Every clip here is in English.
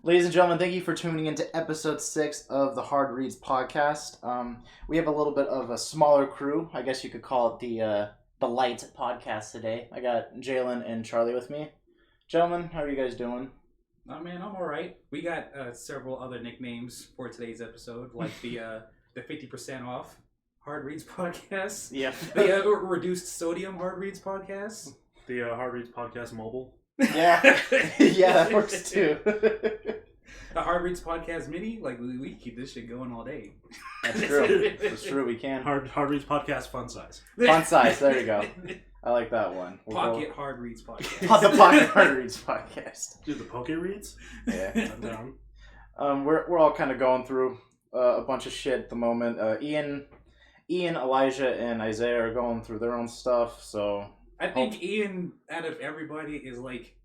Ladies and gentlemen, thank you for tuning into episode 6 of the Hard Reads podcast. We have a little bit of a smaller crew. I guess you could call it the light podcast today. I got Jalen and Charlie with me. Gentlemen, how are you guys doing? Oh man, I'm all right. We got several other nicknames for today's episode, like the 50% off Hard Reads podcast, Yeah. the reduced sodium Hard Reads podcast, The Hard Reads Podcast Mobile. Yeah. Yeah, that works too. The Hard Reads podcast mini. Like we can keep this shit going all day. That's true. That's true, we can. Hard Reads Podcast Fun Size. Font size, there you go. I like that one. Pocket Hard Reads podcast. The Pocket Hard Reads podcast. Dude, the Poke Reads? Yeah. I'm down. We're all kind of going through a bunch of shit at the moment. Ian, Elijah, and Isaiah are going through their own stuff, so... I think Ian, out of everybody, is like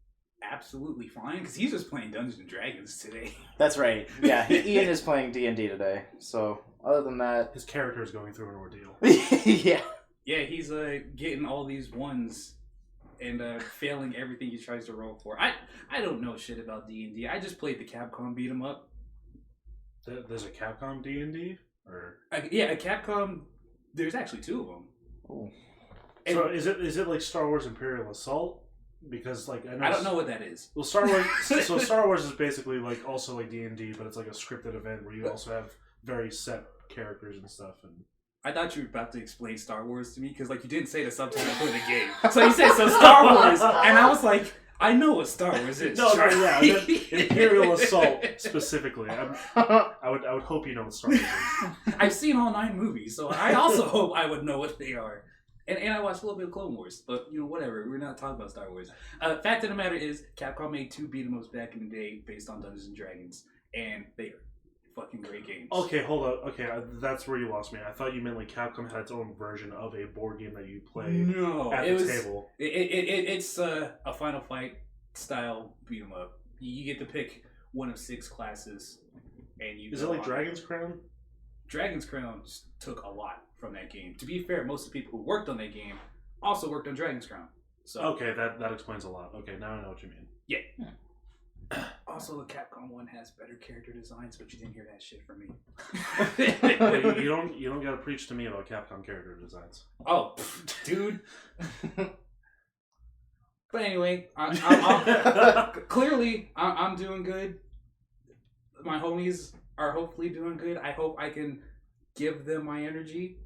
absolutely fine because he's just playing Dungeons and Dragons today. That's right. Yeah, Ian is playing D&D today, so other than that... His character is going through an ordeal. Yeah. Yeah, he's getting all these ones and failing everything he tries to roll for. I don't know shit about D&D. I just played the Capcom beat 'em up. There's a Capcom D&D? Or... Yeah, a Capcom. There's actually 2 of them. Oh. So is it like Star Wars Imperial Assault? Because like I don't know what that is. Well, Star Wars. So Star Wars is basically like also like D&D, but it's like a scripted event where you also have very set characters and stuff. And I thought you were about to explain Star Wars to me because like you didn't say the subtitle for the game. So you said so Star Wars, and I was like, I know what Star Wars is. No, yeah, I meant Imperial Assault specifically. I would hope you know what Star Wars is. I've seen all 9 movies, so I also hope I would know what they are. And I watched a little bit of Clone Wars, but you know, whatever. We're not talking about Star Wars. Fact of the matter is, Capcom made 2 beat 'em ups back in the day based on Dungeons and Dragons, and they are fucking great games. Okay, hold up. Okay, that's where you lost me. I thought you meant like Capcom had its own version of a board game that you play No, at the table. It's a Final Fight style beat 'em up. You get to pick one of 6 classes, and you. Is it like Dragon's Crown? Dragon's Crown took a lot from that game. To be fair, most of the people who worked on that game also worked on Dragon's Crown. So Okay, that explains a lot. Okay, now I know what you mean. yeah. Also, the Capcom one has better character designs, but you didn't hear that shit from me. You don't gotta preach to me about Capcom character designs. Oh, dude. But anyway, clearly I'm doing good. My homies are hopefully doing good. I hope I can give them my energy.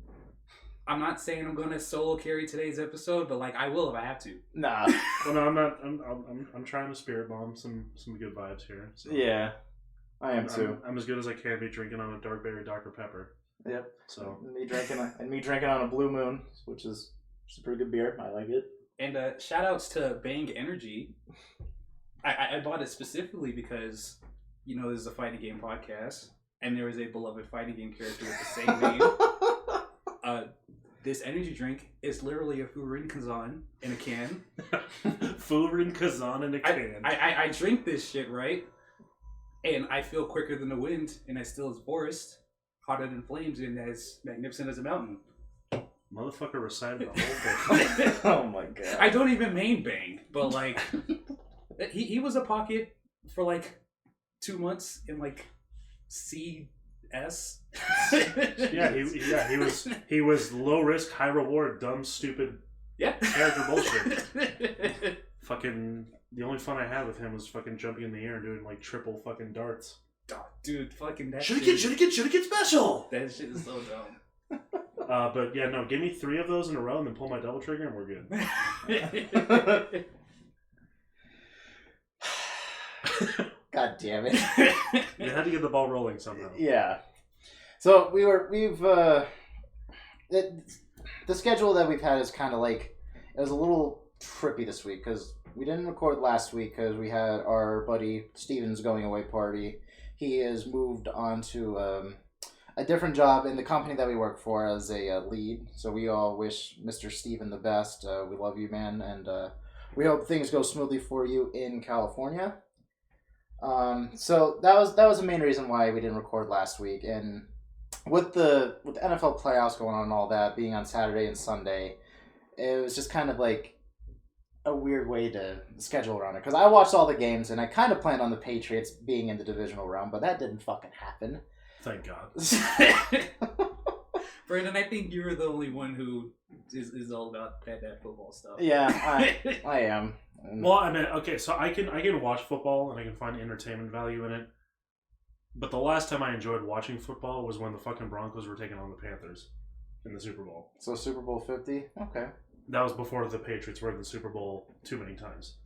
I'm not saying I'm gonna solo carry today's episode, but like I will if I have to. Nah. Well, no, I'm not. I'm trying to spirit bomb some good vibes here. So Yeah. I am too. I'm as good as I can be drinking on a dark berry Dr Pepper. Yep. So Me drinking on a Blue Moon, which is a pretty good beer. I like it. And shout outs to Bang Energy. I bought it specifically because, you know, this is a fighting game podcast, and there is a beloved fighting game character with the same name. This energy drink is literally a Furin Kazan in a can. Furin Kazan in a can. I drink this shit, right? And I feel quicker than the wind, and I still as forest, hotter than flames, and as magnificent as a mountain. Motherfucker recited the whole thing. Oh my god. I don't even main Bang, but like, he was a pocket for like 2 months in like CS. Yeah, he was low risk, high reward, dumb, stupid character bullshit. Fucking the only fun I had with him was fucking jumping in the air and doing like triple fucking darts. Dude, fucking that Shoulda get special. That shit is so dumb. But yeah, no, give me 3 of those in a row and then pull my double trigger and we're good. God damn it. You had to get the ball rolling somehow. Yeah. So the schedule that we've had is kind of like, it was a little trippy this week because we didn't record last week because we had our buddy Steven's going away party. He has moved on to a different job in the company that we work for as a lead. So we all wish Mr. Steven the best. We love you, man, and we hope things go smoothly for you in California. So that was the main reason why we didn't record last week. And with the NFL playoffs going on and all that being on Saturday and Sunday, it was just kind of like a weird way to schedule around it because I watched all the games and I kind of planned on the Patriots being in the divisional round, but that didn't fucking happen. Thank God. Brandon, I think you're the only one who is all about that football stuff. Yeah, I am. Well, I mean, okay, so I can watch football and I can find entertainment value in it. But the last time I enjoyed watching football was when the fucking Broncos were taking on the Panthers in the Super Bowl. So Super Bowl 50? Okay. That was before the Patriots were in the Super Bowl too many times.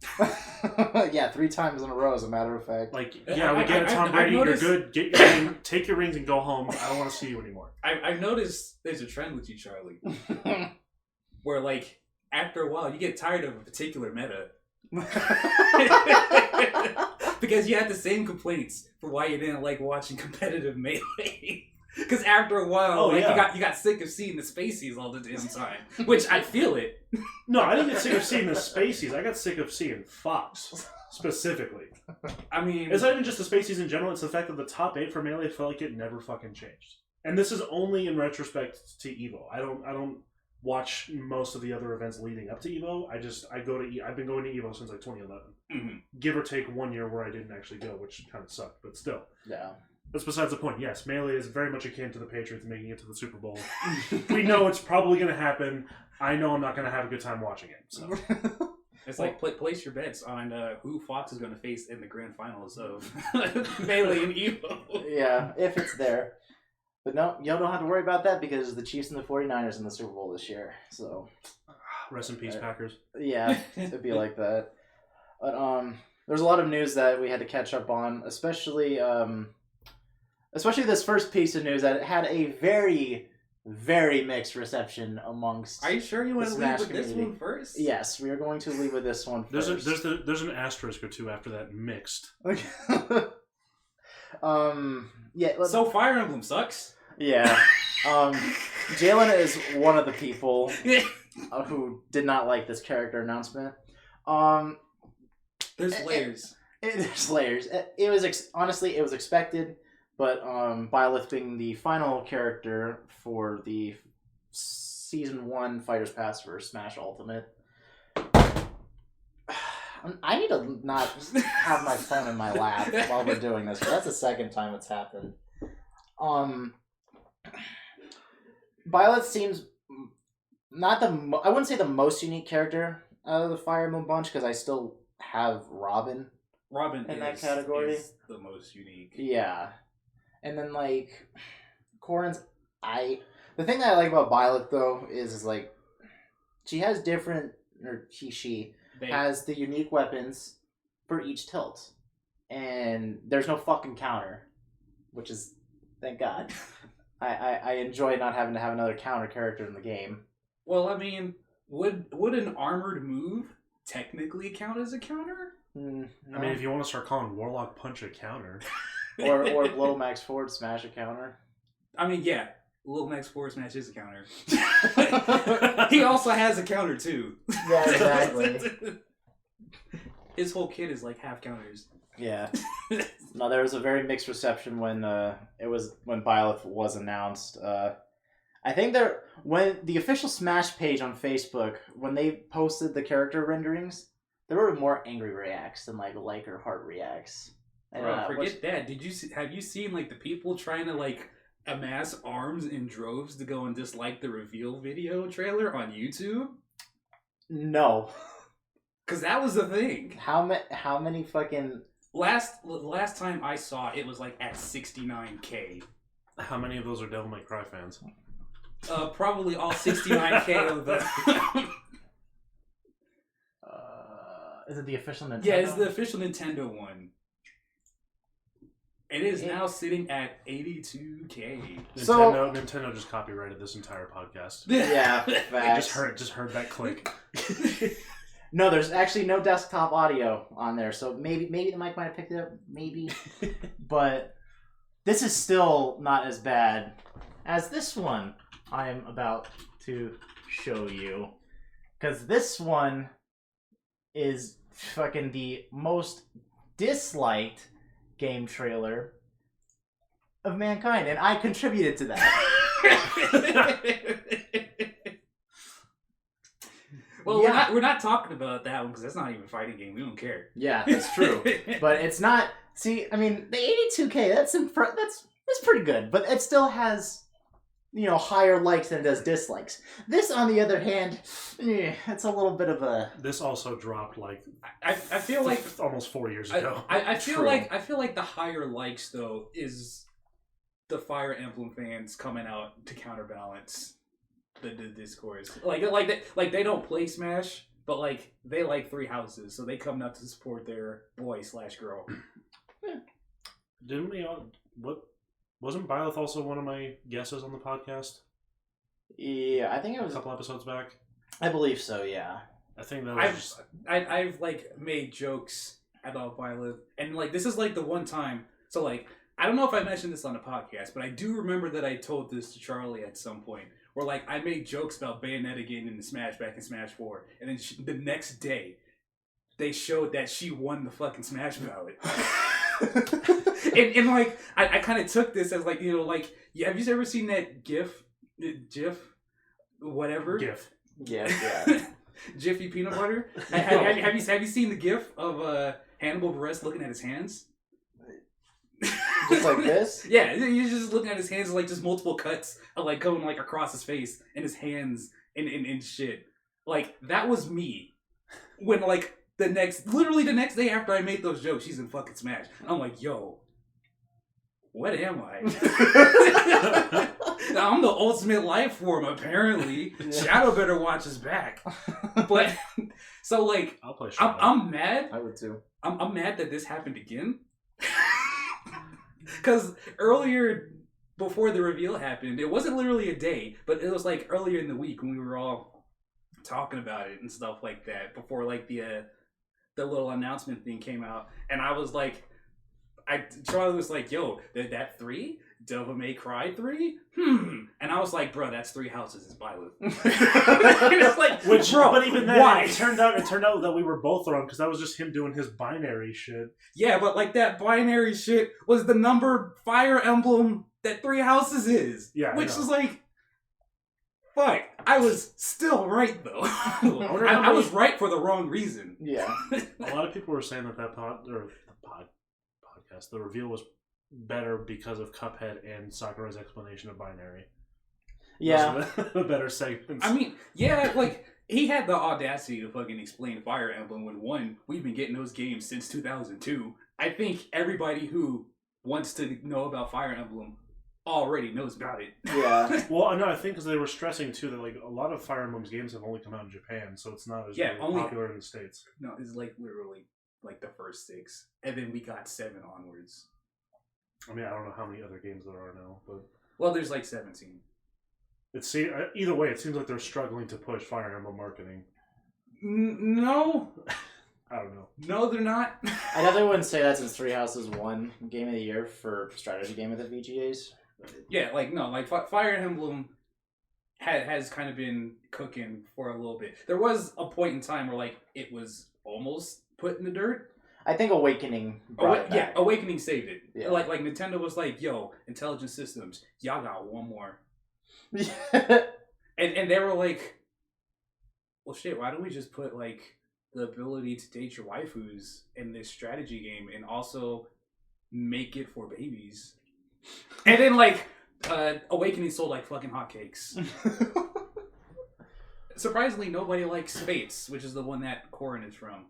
Yeah, 3 times in a row, as a matter of fact. Like, yeah, we get it, Tom Brady, you're good. Get your ring, take your rings and go home. I don't want to see you anymore. I've noticed there's a trend with you, Charlie, where, like, after a while, you get tired of a particular meta. Because you had the same complaints for why you didn't like watching competitive Melee. Because after a while, you got sick of seeing the Spaceys all the damn time. Which I feel it. No, I didn't get sick of seeing the Spaceys. I got sick of seeing Fox specifically. I mean, it's not even just the Spaceys in general. It's the fact that the top 8 for Melee felt like it never fucking changed. And this is only in retrospect to Evo. I don't watch most of the other events leading up to Evo. I've been going to Evo since like 2011. Mm-hmm. Give or take 1 year where I didn't actually go, which kind of sucked, but still. Yeah. That's besides the point. Yes, Melee is very much akin to the Patriots making it to the Super Bowl. We know it's probably going to happen. I know I'm not going to have a good time watching it. So. It's like place your bets on who Fox is going to face in the grand finals of Melee and Evo. Yeah, if it's there. But no, you don't have to worry about that because the Chiefs and the 49ers in the Super Bowl this year. So rest in peace, Packers. Yeah, it'd be like that. But there's a lot of news that we had to catch up on, especially this first piece of news that had a very, very mixed reception amongst. Are you sure you want to leave with this one first? Yes, we are going to leave with this one first. There's an asterisk or two after that mixed. Yeah. So Fire Emblem sucks. Yeah. Jalen is one of the people who did not like this character announcement. There's layers. There's layers. It was honestly, it was expected, but Byleth being the final character for the Season 1 Fighters Pass for Smash Ultimate. I need to not have my phone in my lap while we're doing this, but that's the second time it's happened. Byleth seems not I wouldn't say the most unique character out of the Fire Emblem bunch, because I still have Robin. In that category is the most unique. Yeah. And then, like, Corrin's... The thing that I like about Byleth, though, is like, she has different... Or she has the unique weapons for each tilt. And there's no fucking counter. Which is... Thank God. I enjoy not having to have another counter character in the game. Well, I mean, would an armored move technically count as a counter? No. I mean, if you want to start calling Warlock Punch a counter. or Little Max Forward Smash a counter. I mean, yeah. Little Max Forward Smash is a counter. He also has a counter, too. Yeah, exactly. His whole kit is like half counters. Yeah. No, there was a very mixed reception when Byleth was announced. I think when the official Smash page on Facebook, when they posted the character renderings, there were more angry reacts than like or heart reacts. Bro, forget that. Have you seen like the people trying to like amass arms in droves to go and dislike the reveal video trailer on YouTube? No. Cause that was the thing. How many fucking last time I saw it was like at 69K. How many of those are Devil May Cry fans? Probably all 69K of them. Is it the official Nintendo? Yeah, it's the official Nintendo one. It is now sitting at 82K. Nintendo just copyrighted this entire podcast. Yeah, I just heard that click. No, there's actually no desktop audio on there, so maybe the mic might have picked it up, maybe. But this is still not as bad as this one I am about to show you. Because this one is fucking the most disliked game trailer of mankind, and I contributed to that. Well, we're not talking about that one because that's not even a fighting game. We don't care. Yeah, that's true. But it's not. See, I mean, the 82K. That's pretty good, but it still has, higher likes than it does dislikes. This, on the other hand, it's a little bit of a. This also dropped I feel like almost 4 years ago. I feel like the higher likes though is the Fire Emblem fans coming out to counterbalance the discourse. Like they don't play Smash, but like they like Three Houses, so they come out to support their boy/girl. Didn't we all? What wasn't Byleth also one of my guesses on the podcast? Yeah, I think it was a couple episodes back. I believe so. Yeah, I think that was. I've like made jokes about Byleth, and like this is like the one time. So like I don't know if I mentioned this on the podcast, but I do remember that I told this to Charlie at some point, where like I made jokes about Bayonetta getting into Smash back in Smash 4, and then the next day they showed that she won the fucking Smash ballot. and like I kind of took this as like have you ever seen that GIF, whatever yeah Jiffy peanut butter? have you seen the GIF of Hannibal Buress looking at his hands? Just like this? Yeah, you're just looking at his hands, like just multiple cuts of like going like across his face and his hands and shit. Like that was me when like literally the next day after I made those jokes, she's in fucking Smash. I'm like, yo, what am I? I'm the ultimate life form, apparently. Yeah. Shadow better watch his back. But so like, I'll play Shadow. I'm mad. I would too. I'm mad that this happened again. Because earlier, before the reveal happened, it wasn't literally a day, but it was like earlier in the week when we were all talking about it and stuff like that. Before like the little announcement thing came out, and I was like, Charlie was like, "Yo, that 3? Devil May Cry 3? And I was like, bro, that's Three Houses. It's Byleth." It's like, bro, but even then, why? It turned out that we were both wrong because that was just him doing his binary shit. Yeah, but like that binary shit was the number Fire Emblem that Three Houses is. Yeah, which is like, fuck. I was still right though. I was right for the wrong reason. Yeah. A lot of people were saying that podcast, the reveal was better because of Cuphead and Sakurai's explanation of binary. Yeah. The better segments. I mean, yeah, like, he had the audacity to fucking explain Fire Emblem when, one, we've been getting those games since 2002. I think everybody who wants to know about Fire Emblem already knows about it. Yeah. Well, no, I think because they were stressing, too, that, like, a lot of Fire Emblem's games have only come out in Japan, so it's not as really popular in the States. No, it's, like, literally, like, the first 6. And then we got 7 onwards. I mean, I don't know how many other games there are now, but... Well, there's, like, 17. Either way, it seems like they're struggling to push Fire Emblem marketing. No. I don't know. No, they're not. I definitely wouldn't say that since Three Houses won Game of the Year for strategy game of the VGAs. Yeah, like, no, like, Fire Emblem has kind of been cooking for a little bit. There was a point in time where, like, it was almost put in the dirt. I think Awakening brought it back. Yeah, Awakening saved it. Yeah. Like Nintendo was like, yo, Intelligent Systems, y'all got one more. and they were like, well, shit, why don't we just put, like, the ability to date your waifus in this strategy game and also make it for babies? And then, like, Awakening sold like fucking hotcakes. Surprisingly, nobody likes Fates, which is the one that Corrin is from.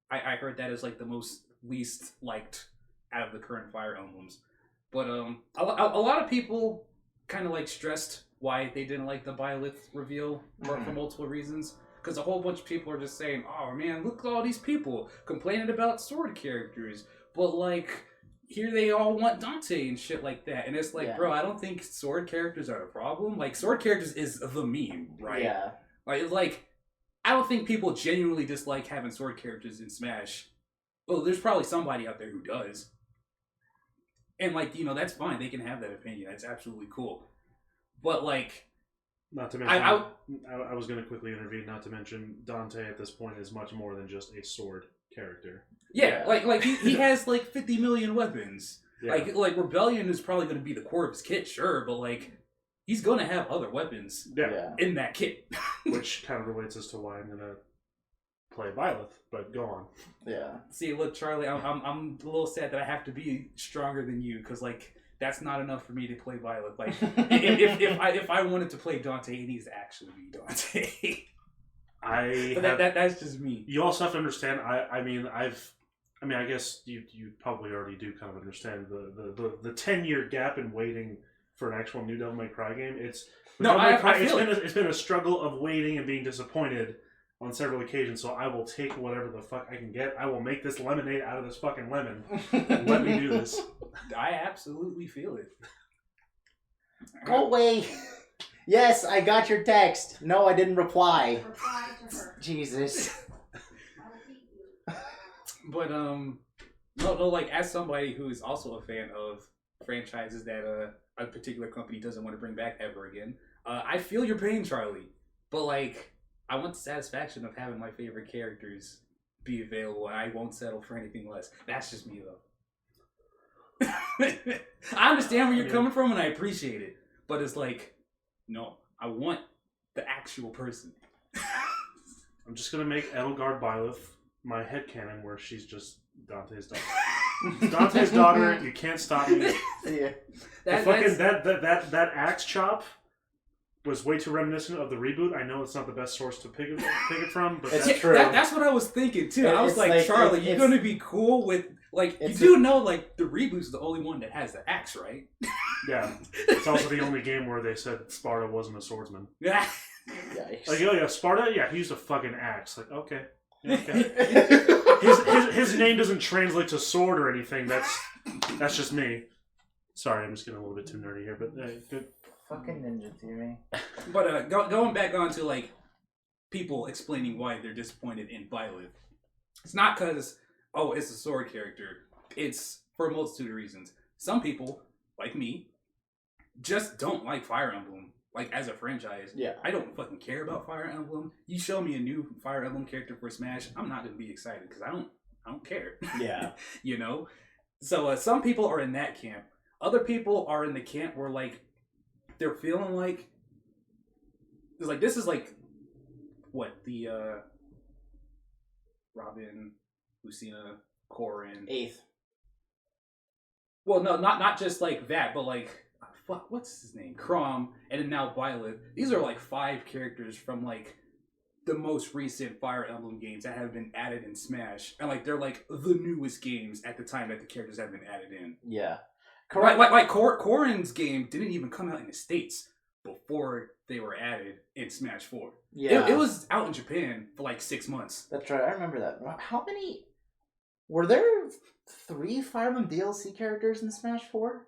I heard that is like the most least liked out of the current Fire Emblems. But a lot of people kind of like stressed why they didn't like the Byleth reveal for multiple reasons. Because a whole bunch of people are just saying, oh man, look at all these people complaining about sword characters. But like, here they all want Dante and shit like that. And it's like, bro, I don't think sword characters are a problem. Like, sword characters is the meme, right? Yeah. Like, I don't think people genuinely dislike having sword characters in Smash. Well, there's probably somebody out there who does. And, like, you know, that's fine. They can have that opinion. That's absolutely cool. But, like... Not to mention... I was going to quickly intervene. Not to mention, Dante at this point is much more than just a sword character. Yeah, like he has, like, 50 million weapons. Yeah. Like, Rebellion is probably going to be the core of his kit, sure. But, like, he's going to have other weapons in that kit. which kind of relates as to why I'm gonna play Byleth. But go on. Yeah. See, look, Charlie, I'm a little sad that I have to be stronger than you because like that's not enough for me to play Byleth. Like if I wanted to play Dante, it needs to actually be Dante. That's just me. You also have to understand. I guess you probably already do kind of understand the 10-year gap in waiting for an actual new Devil May Cry game. It's been a struggle of waiting and being disappointed on several occasions. So I will take whatever the fuck I can get. I will make this lemonade out of this fucking lemon. Let me do this. I absolutely feel it. Go away. Yes, I got your text. No, I didn't reply. Reply to her. Jesus. But no, like as somebody who is also a fan of franchises that a particular company doesn't want to bring back ever again, I feel your pain, Charlie. But like, I want the satisfaction of having my favorite characters be available. I won't settle for anything less. That's just me, though. I understand where you're coming from, and I appreciate it. But it's like, no, I want the actual person. I'm just gonna make Edelgard Byleth my headcanon where she's just Dante's daughter. Dante's daughter, you can't stop me. Yeah. That axe chop was way too reminiscent of the reboot. I know it's not the best source to pick it from, but It's true. That's what I was thinking too. I was like, Charlie, you're gonna be cool with like you do know like the reboot's the only one that has the axe, right? Yeah. It's also the only game where they said Sparta wasn't a swordsman. Yeah. Yikes. Like, oh yeah, Sparta? Yeah, he used a fucking axe. Like, okay. Okay. His name doesn't translate to sword or anything. That's just me. Sorry, I'm just getting a little bit too nerdy here, but good. Fucking Ninja Theory. But going back on to like people explaining why they're disappointed in Byleth, it's not because it's a sword character. It's for a multitude of reasons. Some people, like me, just don't like Fire Emblem. Like, as a franchise, Yeah. I don't fucking care about Fire Emblem. You show me a new Fire Emblem character for Smash, I'm not going to be excited because I don't care. Yeah. You know? So, some people are in that camp. Other people are in the camp where, like, they're feeling like... It's like, this is like... What? The, Robin, Lucina, Corrin... 8th. Well, no, not just like that, but like... Fuck, what's his name? Chrom, and then now Byleth. These are like 5 characters from like the most recent Fire Emblem games that have been added in Smash, and like they're like the newest games at the time that the characters have been added in. Yeah, correct. Like Corrin's game didn't even come out in the States before they were added in Smash 4. Yeah, it was out in Japan for like 6 months. That's right. I remember that. How many were there? 3 Fire Emblem DLC characters in Smash 4?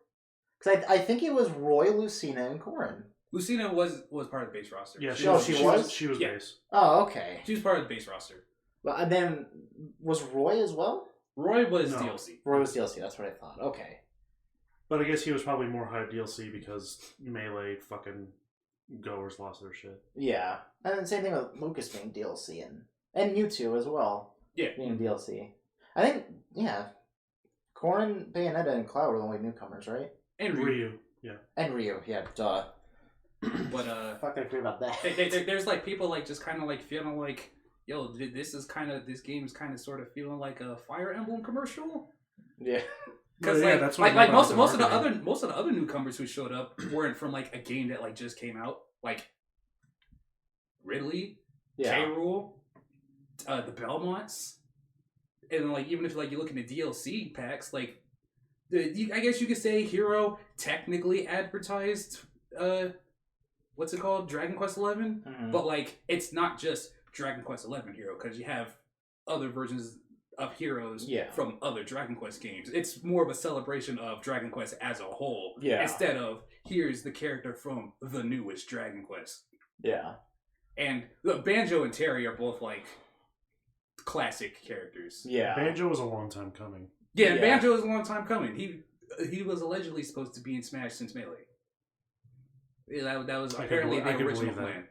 Because I think it was Roy, Lucina, and Corrin. Lucina was part of the base roster. Yeah, she was? She was Yeah. base. Oh, okay. She was part of the base roster. Well, and then was Roy as well? Roy was No. DLC. Roy was DLC. That's what I thought. Okay. But I guess he was probably more hype DLC because Melee fucking goers lost their shit. Yeah, and then same thing with Lucas being DLC and Mewtwo as well. Yeah. Being DLC. I think Corrin, Bayonetta, and Cloud were the only newcomers, right? And Ryu, yeah. And Ryu, yeah, duh. But Fuck, I agree about that. there's like people like just kind of like feeling like, yo, this game is kind of sort of feeling like a Fire Emblem commercial. Yeah. Because yeah, that's what I mean most about of the other newcomers who showed up weren't from like a game that like just came out, like Ridley, Yeah. K. Rool, the Belmonts, and like even if like you look in the DLC packs, like I guess you could say Hero technically advertised what's it called, Dragon Quest XI, Mm-hmm. but like it's not just Dragon Quest XI Hero because you have other versions of heroes from other Dragon Quest games. It's more of a celebration of Dragon Quest as a whole, instead of here's the character from the newest Dragon Quest. Yeah. And look, Banjo and Terry are both like classic characters. Yeah. Banjo was a long time coming. Yeah, Yeah. Banjo is a long time coming. He was allegedly supposed to be in Smash since Melee. Yeah, that was apparently the original plan.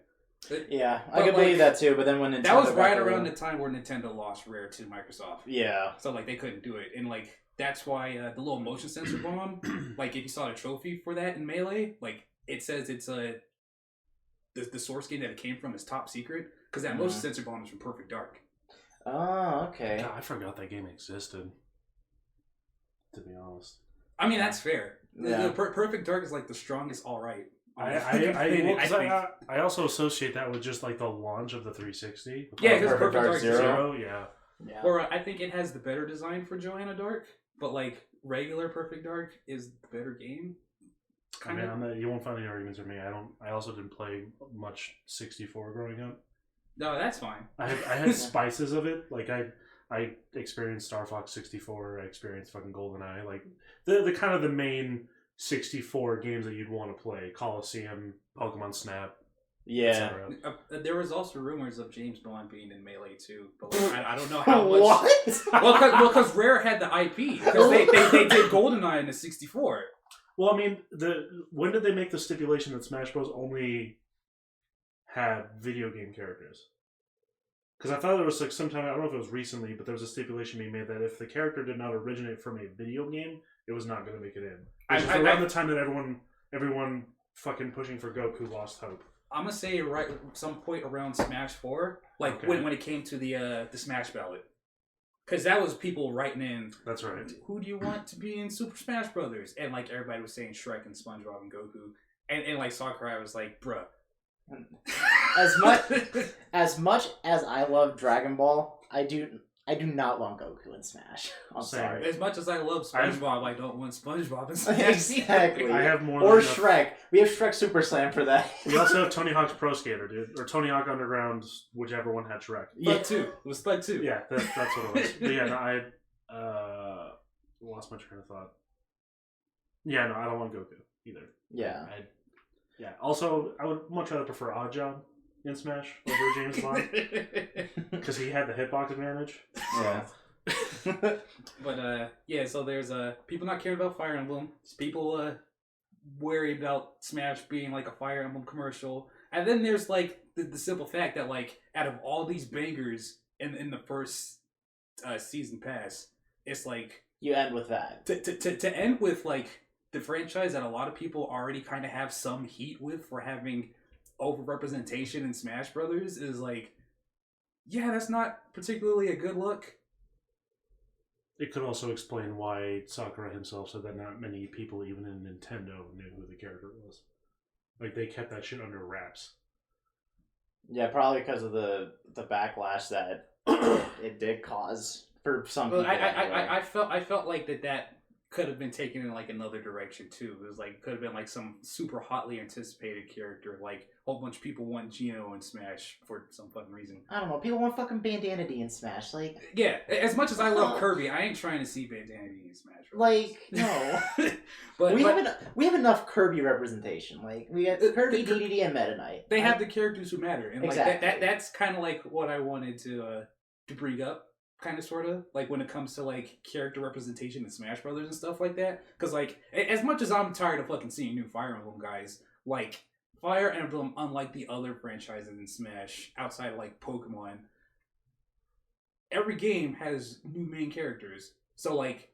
Yeah, I could believe that too, but then when Nintendo... That was right around the time where Nintendo lost Rare to Microsoft. Yeah. So, like, they couldn't do it. And, like, that's why the little motion sensor bomb, like, if you saw the trophy for that in Melee, like, it says it's the the source game that it came from is top secret because that motion sensor bomb is from Perfect Dark. Oh, okay. God, I forgot that game existed. To be honest. I mean, that's fair. Yeah. The Perfect Dark is like the strongest. All right. I also associate that with just like the launch of the 360. Yeah, because Perfect Dark Zero. Yeah. Or I think it has the better design for Joanna Dark, but like regular Perfect Dark is the better game. You won't find any arguments with me. I also didn't play much 64 growing up. No, that's fine. I had spices of it. Like I experienced Star Fox 64. I experienced fucking GoldenEye. Like the kind of the main 64 games that you'd want to play: Coliseum, Pokemon Snap. Yeah. There was also rumors of James Bond being in Melee too, but like, I don't know how much. What? Well, because Rare had the IP because they did GoldenEye in the 64. Well, I mean, when did they make the stipulation that Smash Bros. Only had video game characters? Because I thought there was like sometime, I don't know if it was recently, but there was a stipulation being made that if the character did not originate from a video game, it was not going to make it in. Which is around the time that everyone fucking pushing for Goku lost hope. I'm gonna say right some point around Smash 4, like when it came to the Smash ballot. Because that was people writing in. That's right. Who do you want to be in Super Smash Brothers? And like everybody was saying Shrek and SpongeBob and Goku. And like Sakurai was like, bruh. As much as I love Dragon Ball, I do not want Goku in Smash. I'm sorry. As much as I love SpongeBob, I don't want SpongeBob in Smash. Exactly. I have more. Or Shrek. We have Shrek Super Slam for that. We also have Tony Hawk's Pro Skater, dude, or Tony Hawk Underground, whichever one had Shrek. Spud 2. It was Spud 2. Yeah, that's what it was. But yeah, no, I lost my train of thought. Yeah, no, I don't want Goku either. Yeah. Yeah. Also, I would much rather prefer Oddjob in Smash over James Bond because he had the hitbox advantage. Yeah. But yeah, so there's people not caring about Fire Emblem. There's people worried about Smash being like a Fire Emblem commercial, and then there's like the simple fact that like out of all these bangers in the first season pass, it's like you end with that. To end with like the franchise that a lot of people already kind of have some heat with for having overrepresentation in Smash Brothers is like, yeah, that's not particularly a good look. It could also explain why Sakurai himself said that not many people, even in Nintendo, knew who the character was. Like, they kept that shit under wraps. Yeah, probably because of the backlash that it did cause for some people. I felt like that could have been taken in like another direction too. It was like could have been like some super hotly anticipated character. Like a whole bunch of people want Geno in Smash for some fucking reason. I don't know. People want fucking Bandana D in Smash. Like, yeah, as much as I love Kirby, I ain't trying to see Bandana D in Smash. Like, no. but we have enough Kirby representation. Like, we got Kirby, DDD, and Meta Knight. They have the characters who matter, and exactly. like that's kind of like what I wanted to bring up. Kind of, sort of, like when it comes to like character representation in Smash Brothers and stuff like that. Because like, as much as I'm tired of fucking seeing new Fire Emblem guys, like Fire Emblem, unlike the other franchises in Smash, outside of like Pokemon, every game has new main characters. So like,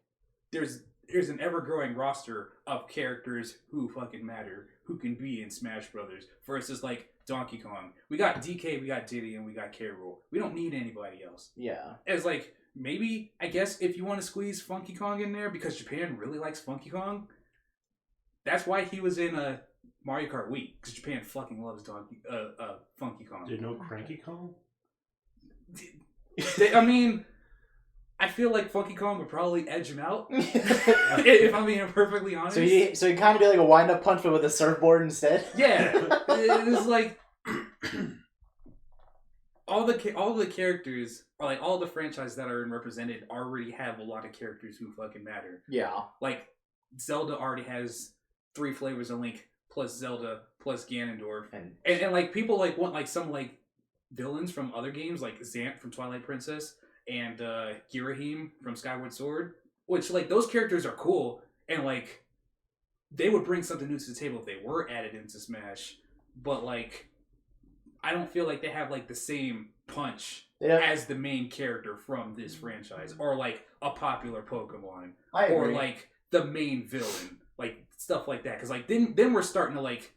there's an ever-growing roster of characters who fucking matter, who can be in Smash Brothers, versus like Donkey Kong. We got DK, we got Diddy, and we got K. Rool. We don't need anybody else. Yeah. It's like, maybe, I guess, if you want to squeeze Funky Kong in there, because Japan really likes Funky Kong, that's why he was in Mario Kart Wii, because Japan fucking loves Funky Kong. Did you know Cranky Kong? I mean, I feel like Funky Kong would probably edge him out, if I'm being perfectly honest. So he kind of do like a wind-up punch, but with a surfboard instead? Yeah. It's like, all the characters, or like all the franchises that are represented already have a lot of characters who fucking matter. Yeah. Like, Zelda already has 3 flavors of Link, plus Zelda, plus Ganondorf. And like, people like want like some like villains from other games, like Zant from Twilight Princess, and Girahim from Skyward Sword, which like those characters are cool, and like they would bring something new to the table if they were added into Smash, but like I don't feel like they have like the same punch as the main character from this franchise, or like a popular Pokemon, or like the main villain, like stuff like that. Because like then we're starting to like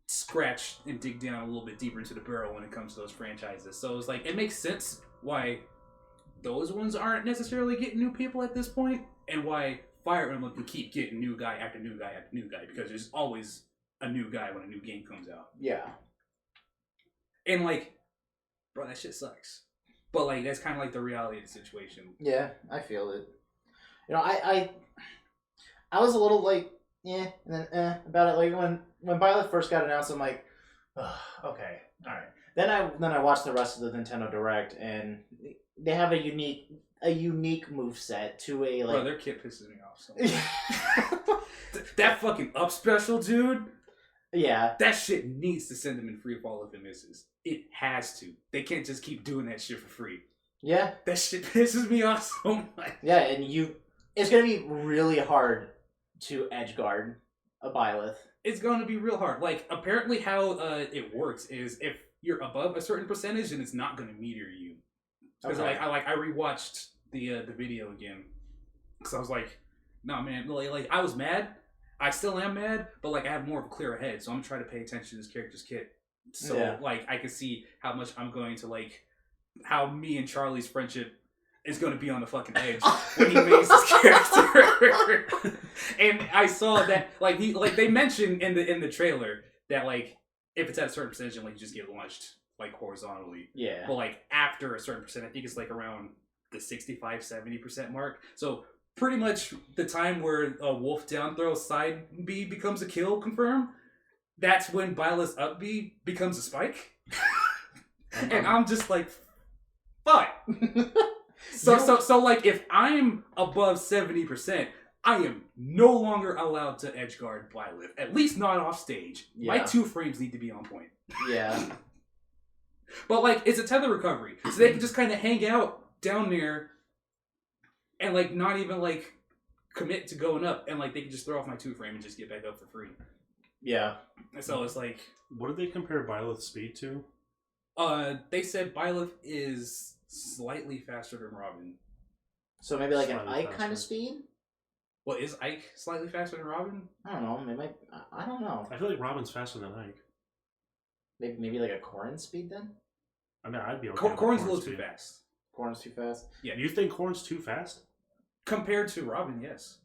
scratch and dig down a little bit deeper into the barrel when it comes to those franchises. So it's like, it makes sense why those ones aren't necessarily getting new people at this point, and why Fire Emblem can keep getting new guy after new guy after new guy, because there's always a new guy when a new game comes out. Yeah. And like, bro, that shit sucks. But like, that's kind of like the reality of the situation. Yeah, I feel it. You know, I was a little like, and then about it. Like when Byleth first got announced, I'm like, oh, okay, all right. Then I watched the rest of the Nintendo Direct, and they have a unique moveset to a like. Bro, their kit pisses me off so much. That fucking up special, dude. Yeah. That shit needs to send them in free fall if it misses. It has to. They can't just keep doing that shit for free. Yeah. That shit pisses me off so much. Yeah, and it's gonna be really hard to edgeguard a Byleth. It's gonna be real hard. Like, apparently how it works is if you're above a certain percentage, then it's not gonna meteor you. Because Okay. I rewatched the video again. Because I was like, nah, man, like I was mad. I still am mad, but like I have more of a clearer head, so I'm trying to pay attention to this character's kit. So Yeah. like I can see how much I'm going to like, how me and Charlie's friendship is going to be on the fucking edge when he makes this character. And I saw that like they mentioned in the trailer that like if it's at a certain percentage, like you just get launched like horizontally. Yeah. But like after a certain percent, I think it's like around the 65-70% mark. So pretty much the time where a wolf down throw side B becomes a kill confirm, that's when Byleth's up B becomes a spike. And I'm just like, fuck. So like if I'm above 70%, I am no longer allowed to edgeguard Byleth. At least not off stage. Yeah. My 2 frames need to be on point. Yeah. But like it's a tether recovery. So they can just kind of hang out down there and like not even like commit to going up, and like they can just throw off my 2 frame and just get back up for free. Yeah. So it's like, what did they compare Byleth's speed to? they said Byleth is slightly faster than Robin. So maybe like Slightly an Ike kind faster. of speed? Well, is Ike slightly faster than Robin? I don't know. Maybe I don't know. I feel like Robin's faster than Ike. Maybe like a Corrin speed then? I mean, I'd be okay. with Corrin's a Corrin's little too speed. fast. Corrin's too fast? You think Corrin's too fast? Compared to Robin, yes.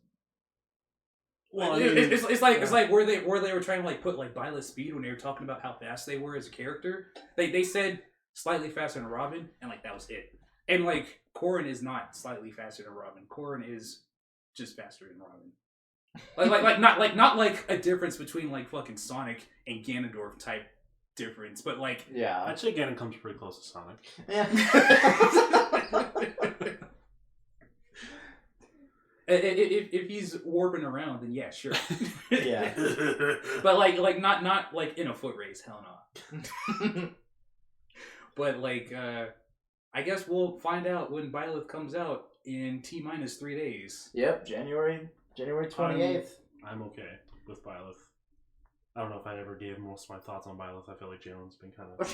Well, it's like where they were trying to like put like Byleth's speed when they were talking about how fast they were as a character. They said slightly faster than Robin, and like that was it. And like Corrin is not slightly faster than Robin. Corrin is just faster than Robin. Like not like a difference between like fucking Sonic and Ganondorf type difference, but like Yeah. I'd say Ganon comes pretty close to Sonic. Yeah. if he's warping around, then yeah, sure. Yeah. But like not like in a foot race, hell no. But like I guess we'll find out when Byleth comes out in T-minus 3 days. Yep, January 28th. I'm okay with Byleth. I don't know if I ever gave most of my thoughts on Byleth. I feel like Jalen's been kind of...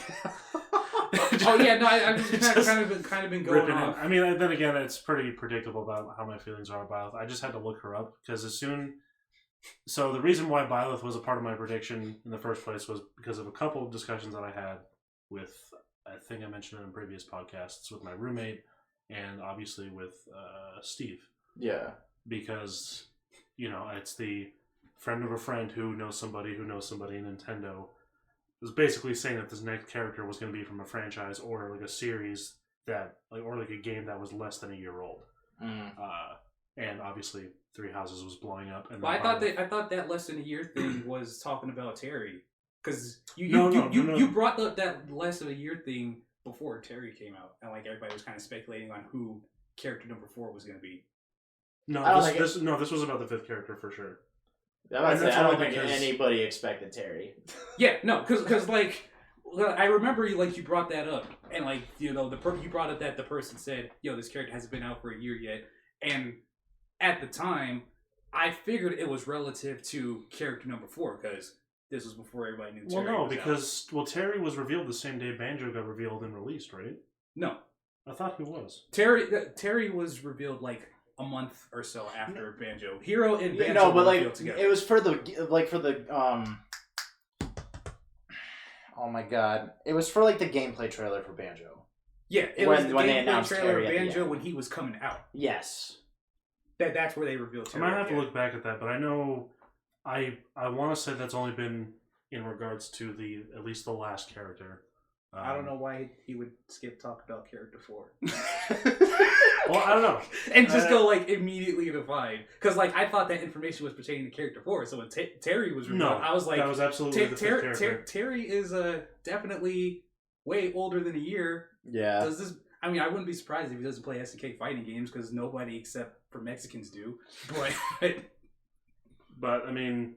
Oh yeah, no, I've just kind of been going ripping off. it. I mean, then again, it's pretty predictable about how my feelings are about Byleth. I just had to look her up because So the reason why Byleth was a part of my prediction in the first place was because of a couple of discussions that I had with, I think I mentioned it in previous podcasts, with my roommate and obviously with Steve. Yeah. Because, it's the friend of a friend who knows somebody in Nintendo was basically saying that this next character was going to be from a franchise or like a series or like a game that was less than a year old. Mm. And obviously Three Houses was blowing up. And Well, I thought that less than a year thing was talking about Terry, because you brought up that less of a year thing before Terry came out, and like everybody was kind of speculating on who character number 4 was going to be. No, this was about the 5th character for sure. I don't think because... anybody expected Terry. Yeah, no, because like I remember you brought that up, and like you brought up that the person said, "Yo, this character hasn't been out for a year yet," and at the time, I figured it was relative to character number 4 because this was before everybody knew Terry. Well, no, was because Terry was revealed the same day Banjo got revealed and released, right? No, I thought he was. Terry was revealed like a month or so after Banjo. Hero and Banjo No, but were like revealed together. it was for the Oh my god! It was for like the gameplay trailer for Banjo. Yeah, it When was the they gameplay announced trailer Terry of at the Banjo end. when he was coming out. Yes. That's where they revealed I Terry. might have at to the look back at that, but I know I want to say that's only been in regards to at least the last character. I don't know why he would skip talk about character 4. Well, I don't know. And just go like immediately to 5. Because like I thought that information was pertaining to character 4. So when Terry was revealed, I was like, that was absolutely the fifth character. Terry is definitely way older than a year. Yeah. Does this? I mean, I wouldn't be surprised if he doesn't play SNK fighting games because nobody except for Mexicans do. But I mean,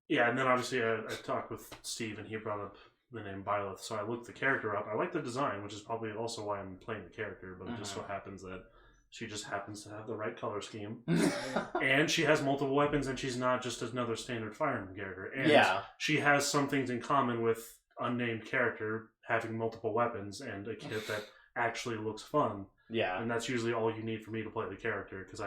yeah. And then obviously I talked with Steve, and he brought up the name Byleth, so I looked the character up. I like the design, which is probably also why I'm playing the character, but it just so happens that she just happens to have the right color scheme. And she has multiple weapons, and she's not just another standard Fire Emblem character. And she has some things in common with unnamed character having multiple weapons and a kit that actually looks fun. Yeah. And that's usually all you need for me to play the character, because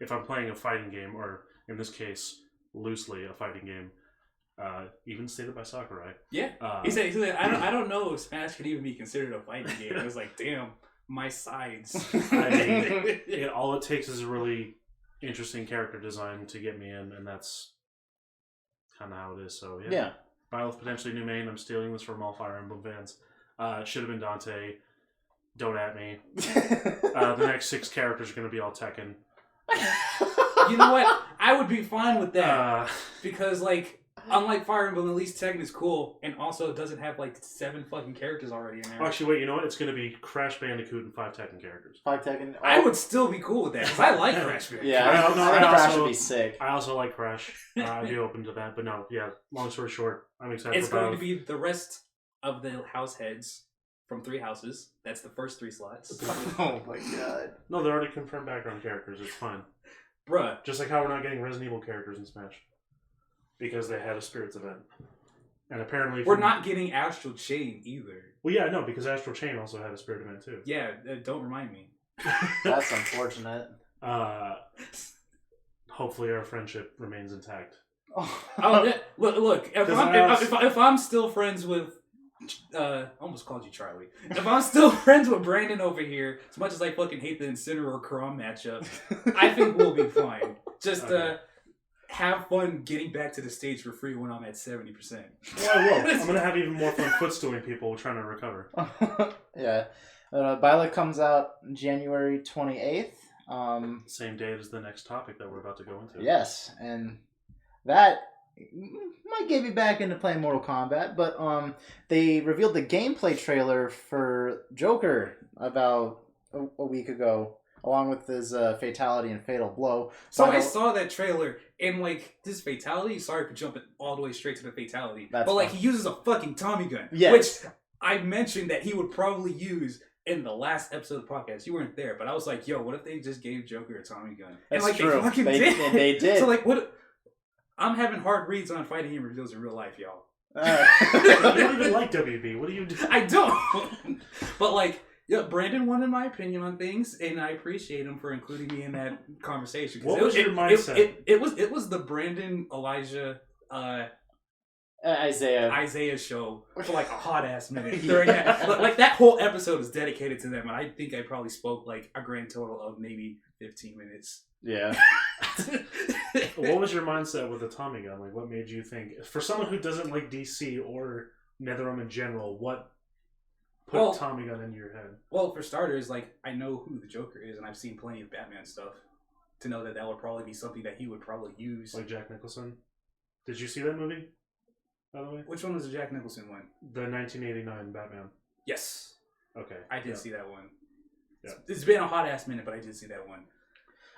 if I'm playing a fighting game, or in this case, loosely a fighting game, even stated by Sakurai. Yeah. He said, I don't know if Smash could even be considered a fighting game. I was like, damn, my sides. I mean, all it takes is a really interesting character design to get me in, and that's kind of how it is. So, yeah. Byleth, potentially new main. I'm stealing this from all Fire Emblem fans. Should have been Dante. Don't at me. The next 6 characters are going to be all Tekken. You know what? I would be fine with that. Because, like, unlike Fire Emblem, at least Tekken is cool, and also it doesn't have like 7 fucking characters already in there. Actually, wait, you know what? It's going to be Crash Bandicoot and 5 Tekken characters. 5 Tekken. I would still be cool with that, because I like Crash Bandicoot. Yeah, I think Crash would be sick. I also like Crash. I'd be open to that, but no, yeah, long story short, I'm excited It's for going to be the rest of the house heads from 3 houses. That's the first 3 slots. Oh my god. No, they're already confirmed background characters. It's fine. Bruh. Just like how we're not getting Resident Evil characters in Smash. Because they had a Spirits event. And apparently... We're not getting Astral Chain either. Well, yeah, no, because Astral Chain also had a Spirit event too. Yeah, don't remind me. That's unfortunate. Hopefully our friendship remains intact. Oh, yeah. Look, if I'm still friends with... almost called you Charlie. If I'm still friends with Brandon over here, as much as I fucking hate the Incineroar Karam matchup, I think we'll be fine. Just have fun getting back to the stage for free when I'm at 70%. Well, I will. I'm gonna have even more fun footstooling people trying to recover. Yeah. Byleth comes out January 28th. Same date as the next topic that we're about to go into. Yes, and that might get me back into playing Mortal Kombat, but they revealed the gameplay trailer for Joker about a week ago, along with his Fatality and Fatal Blow. So I saw that trailer, and like, this Fatality, sorry for jumping all the way straight to the Fatality, but like, he uses a fucking Tommy gun, which I mentioned that he would probably use in the last episode of the podcast. You weren't there, but I was like, yo, what if they just gave Joker a Tommy gun? That's and like, true. They fucking did. They did. So like, what... I'm having hard reads on fighting game reveals in real life, y'all. You don't even like WB. What do you do? I don't. But like, yeah, Brandon wanted my opinion on things, and I appreciate him for including me in that conversation. What was your mindset? It was the Brandon Elijah Isaiah show for like a hot ass minute. During that, like that whole episode is dedicated to them, and I think I probably spoke like a grand total of maybe 15 minutes. Yeah. What was your mindset with the Tommy gun? Like, what made you think, for someone who doesn't like DC or NetherRealm in general, what put Tommy gun in your head? Well, for starters, like, I know who the Joker is, and I've seen plenty of Batman stuff to know that would probably be something that he would probably use. Like Jack Nicholson? Did you see that movie, by the way? Which one was the Jack Nicholson one? The 1989 Batman. Yes. Okay. I did see that one. Yeah. It's been a hot ass minute, but I did see that one.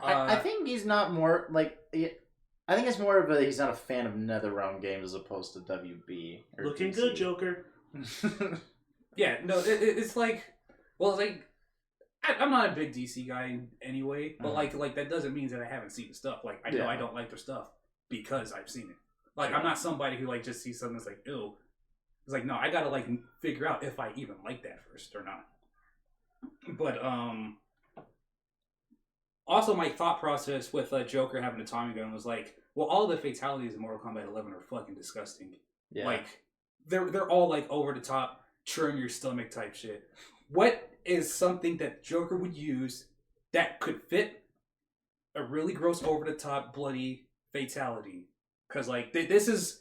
I think he's not more like. I think it's more of he's not a fan of NetherRealm games as opposed to WB. Looking DC. good, Joker. Yeah, no, it's like, well, it's like, I'm not a big DC guy anyway, but like that doesn't mean that I haven't seen the stuff. Like, I know I don't like their stuff because I've seen it. Like, I'm not somebody who like just sees something that's like, ew. It's like, no, I gotta like figure out if I even like that first or not. But also, my thought process with Joker having a Tommy gun was like, well, all the fatalities in Mortal Kombat 11 are fucking disgusting. Yeah. Like, they're all like over the top, churn your stomach type shit. What is something that Joker would use that could fit a really gross, over the top, bloody fatality? Because like this is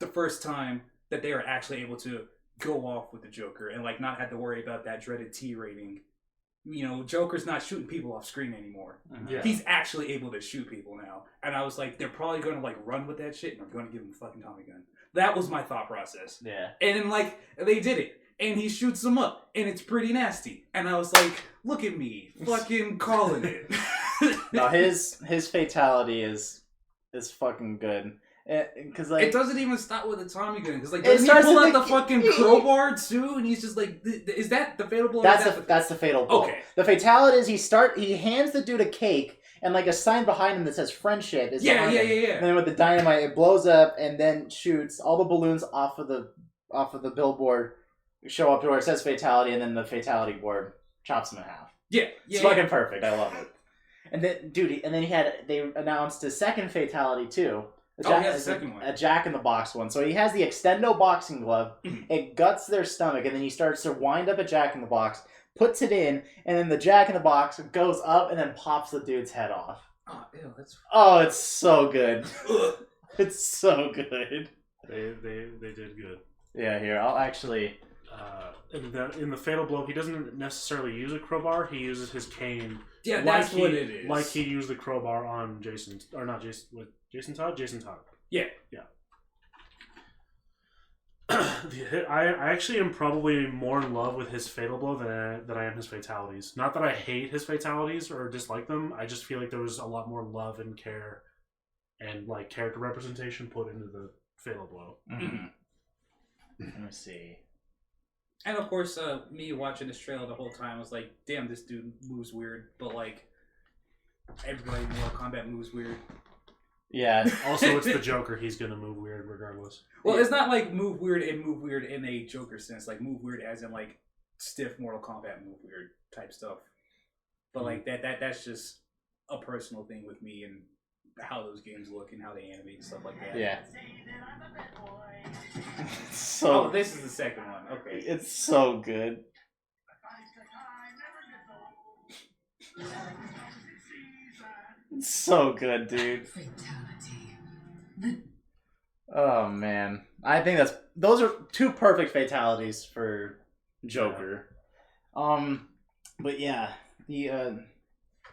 the first time that they are actually able to go off with the Joker and like not have to worry about that dreaded T rating. You know, Joker's not shooting people off screen anymore. Yeah. He's actually able to shoot people now. And I was like, they're probably going to like run with that shit and I'm going to give him a fucking Tommy gun. That was my thought process. Yeah. And then like, they did it. And he shoots them up. And it's pretty nasty. And I was like, look at me. Fucking calling it. No, his fatality is fucking good. Cause like it doesn't even stop with a Tommy gun. Because like, It doesn't he starts pull to out the make- fucking crowbar too? And he's just like, is that the fatal blow? or that's is the that that's the fatal blow. Okay. The fatality is he hands the dude a cake and like a sign behind him that says friendship is Yeah. behind him. And then with the dynamite it blows up and then shoots all the balloons off of the billboard show up to where it says fatality and then the fatality board chops him in half. Yeah. It's fucking perfect. I love it. And then they announced his second fatality too. The second one. A Jack in the Box one. So he has the extendo boxing glove. It guts their stomach, and then he starts to wind up a Jack in the Box, puts it in, and then the Jack in the Box goes up and then pops the dude's head off. Oh, ew, that's... Oh, it's so good. It's so good. They did good. Yeah, here I'll actually. In the fatal blow, he doesn't necessarily use a crowbar. He uses his cane. Yeah, that's what it is. Like he used the crowbar on Jason Todd. Yeah. I actually am probably more in love with his fatal blow than I am his fatalities. Not that I hate his fatalities or dislike them. I just feel like there was a lot more love and care and like character representation put into the fatal blow. Mm-hmm. Let me see. And of course, me watching this trailer the whole time was like, damn, this dude moves weird. But like, everybody in Mortal Kombat moves weird. Yeah. Also, it's the Joker. He's gonna move weird regardless. Well, it's not like move weird in a Joker sense. Like move weird as in like stiff Mortal Kombat move weird type stuff. But like that's just a personal thing with me and how those games look and how they animate and stuff like that. Yeah. Oh, this is the second one. Okay. It's so good. It's so good, dude. Oh man, I think those are two perfect fatalities for Joker. But yeah, the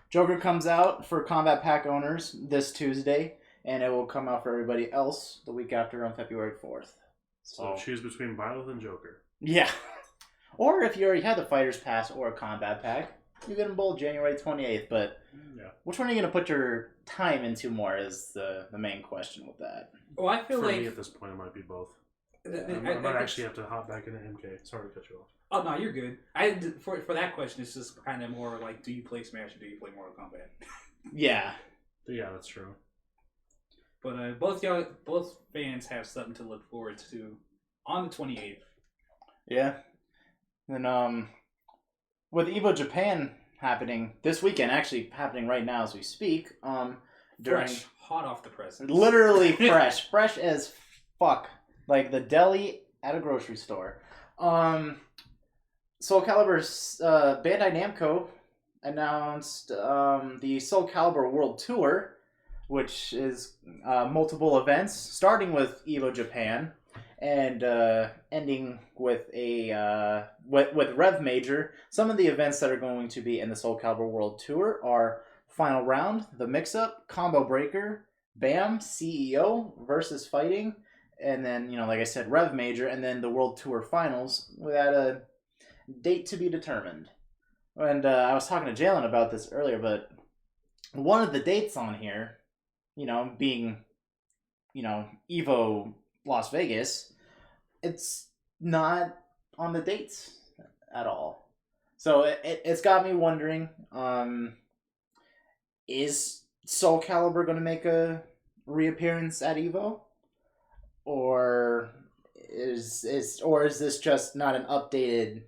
Joker comes out for Combat Pack owners this Tuesday, and it will come out for everybody else the week after on February 4th. So choose between Byleth and Joker. Yeah. Or if you already have the Fighter's Pass or a Combat Pack, you get them both January 28th. But yeah, which one are you going to put your time into more is the main question with that. Well, I feel for like me at this point it might be both. I might actually have to hop back into MK. Sorry to cut you off. Oh no, you're good. For that question, it's just kind of more like, do you play Smash or do you play Mortal Kombat? Yeah. Yeah, that's true. But both fans have something to look forward to on the 28th. Yeah. Then with Evo Japan happening this weekend, actually happening right now as we speak. Fresh, hot off the press. Literally fresh as fuck, like the deli at a grocery store. Soul Calibur's Bandai Namco announced the Soul Calibur World Tour, which is multiple events, starting with Evo Japan and ending with a with Rev Major. Some of the events that are going to be in the Soul Calibur World Tour are Final Round, The Mix-Up, Combo Breaker, BAM, CEO, Versus Fighting, and then, like I said, Rev Major, and then the World Tour Finals without a date to be determined. And I was talking to Jalen about this earlier, but one of the dates on here, being, Evo Las Vegas, it's not on the dates at all. So it's got me wondering, is Soul Calibur going to make a reappearance at Evo? Or is this just not an updated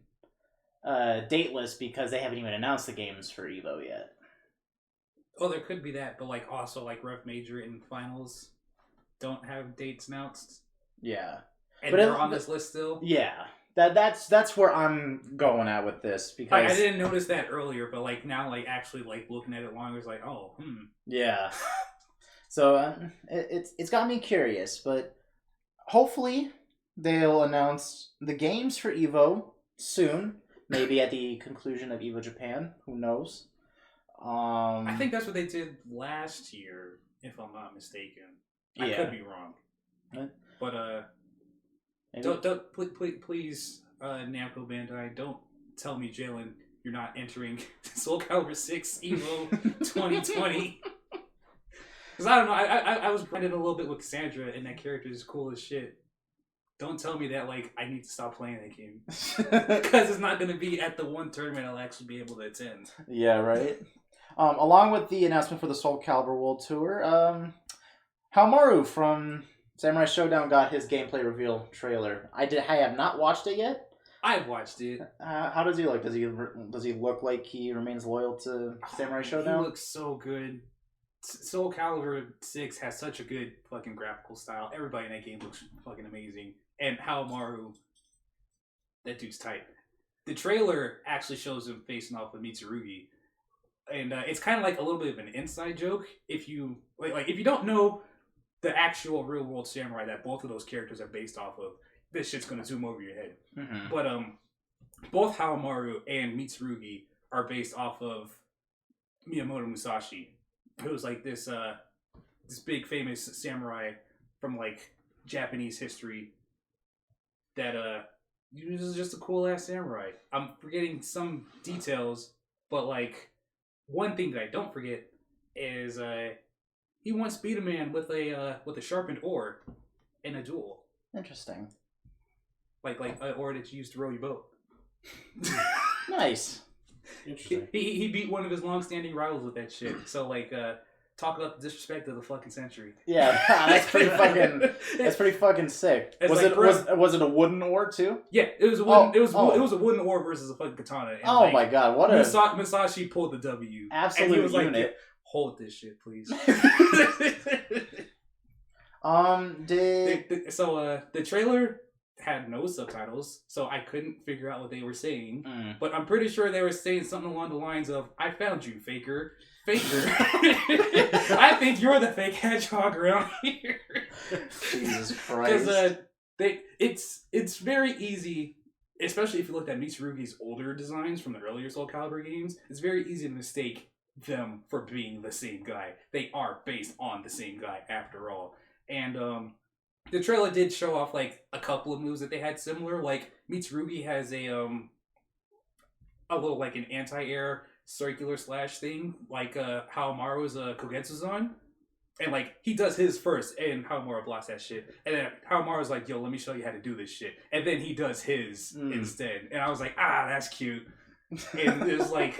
date list because they haven't even announced the games for Evo yet? Oh, there could be that, but also Rev Major and Finals don't have dates announced. Yeah. And they're on this list still? Yeah. That's where I'm going at with this, because I didn't notice that earlier, but like now, like actually like looking at it longer, it's like, oh, Yeah. So it's got me curious, but hopefully they'll announce the games for Evo soon. Maybe at the conclusion of Evo Japan. Who knows? I think that's what they did last year, if I'm not mistaken. I could be wrong, but please, Namco Bandai, don't tell me, Jalen, you're not entering Soul Calibur 6 Evo 2020. Because I don't know, I was grinding a little bit with Cassandra, and that character is cool as shit. Don't tell me that, like, I need to stop playing that game. Because it's not going to be at the one tournament I'll actually be able to attend. Yeah, right? Along with the announcement for the Soul Calibur World Tour, Haohmaru from Samurai Showdown got his gameplay reveal trailer. I have not watched it yet. I've watched it. How does he look? Does he look like he remains loyal to Samurai Showdown? He looks so good. Soul Calibur 6 has such a good fucking graphical style. Everybody in that game looks fucking amazing. And Haohmaru, that dude's tight. The trailer actually shows him facing off with Mitsurugi. And it's kind of like a little bit of an inside joke. If you if you don't know the actual real world samurai that both of those characters are based off of, this shit's gonna zoom over your head. Mm-hmm. But both Haohmaru and Mitsurugi are based off of Miyamoto Musashi, who was like this big famous samurai from like Japanese history. That he was just a cool ass samurai. I'm forgetting some details, but like one thing that I don't forget is he once beat a man with a sharpened oar in a duel. Interesting. Like an oar that you used to row your boat. Nice. Interesting. He beat one of his long-standing rivals with that shit. So like talk about the disrespect of the fucking century. Yeah, that's pretty fucking sick. It's Was it a wooden oar too? Yeah, it was a wooden. It was a wooden oar versus a fucking katana. And oh my god, what a Musashi pulled the W. Absolute and he was unit. Like, hold this shit, please. The trailer had no subtitles, so I couldn't figure out what they were saying. But I'm pretty sure they were saying something along the lines of, "I found you, faker. I think you're the fake hedgehog around here." Jesus Christ. Because it's very easy, especially if you looked at Mitsurugi's older designs from the earlier Soul Calibur games. It's very easy to mistake them for being the same guy. They are based on the same guy after all. And the trailer did show off like a couple of moves that they had similar. Like Mitsurugi has a little like an anti-air circular slash thing, like Haohmaru's Kogetsuzan. And like he does his first, and Haohmaru blocks that shit. And then Haohmaru's like, "Yo, let me show you how to do this shit." And then he does his instead. And I was like, that's cute. And it was like,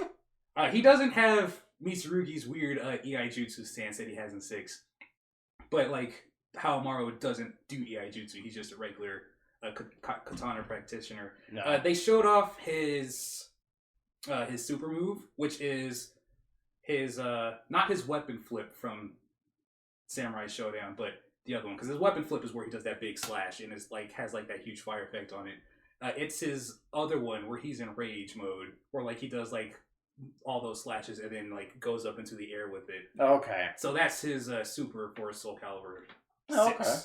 he doesn't have Mitsurugi's weird EI Jutsu stance that he has in 6. But like Haohmaru doesn't do EI Jutsu. He's just a regular katana practitioner. No. They showed off his super move, which is his not his weapon flip from Samurai Showdown, but the other one, because his weapon flip is where he does that big slash and is like has like that huge fire effect on it. It's his other one where he's in rage mode, where like he does like all those slashes and then like goes up into the air with it. Okay. So that's his super for Soul Calibur 6. Oh, okay.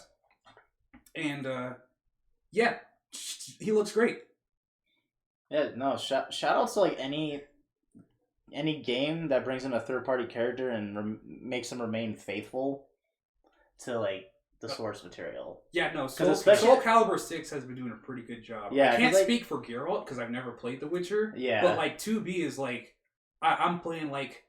And yeah, he looks great. Yeah, no, shout out to like any game that brings in a third party character and makes them remain faithful to like the source material. Yeah, no, Soul Calibur 6 has been doing a pretty good job. Yeah, I can't speak for Geralt because I've never played The Witcher. Yeah, but like 2B is like I'm playing like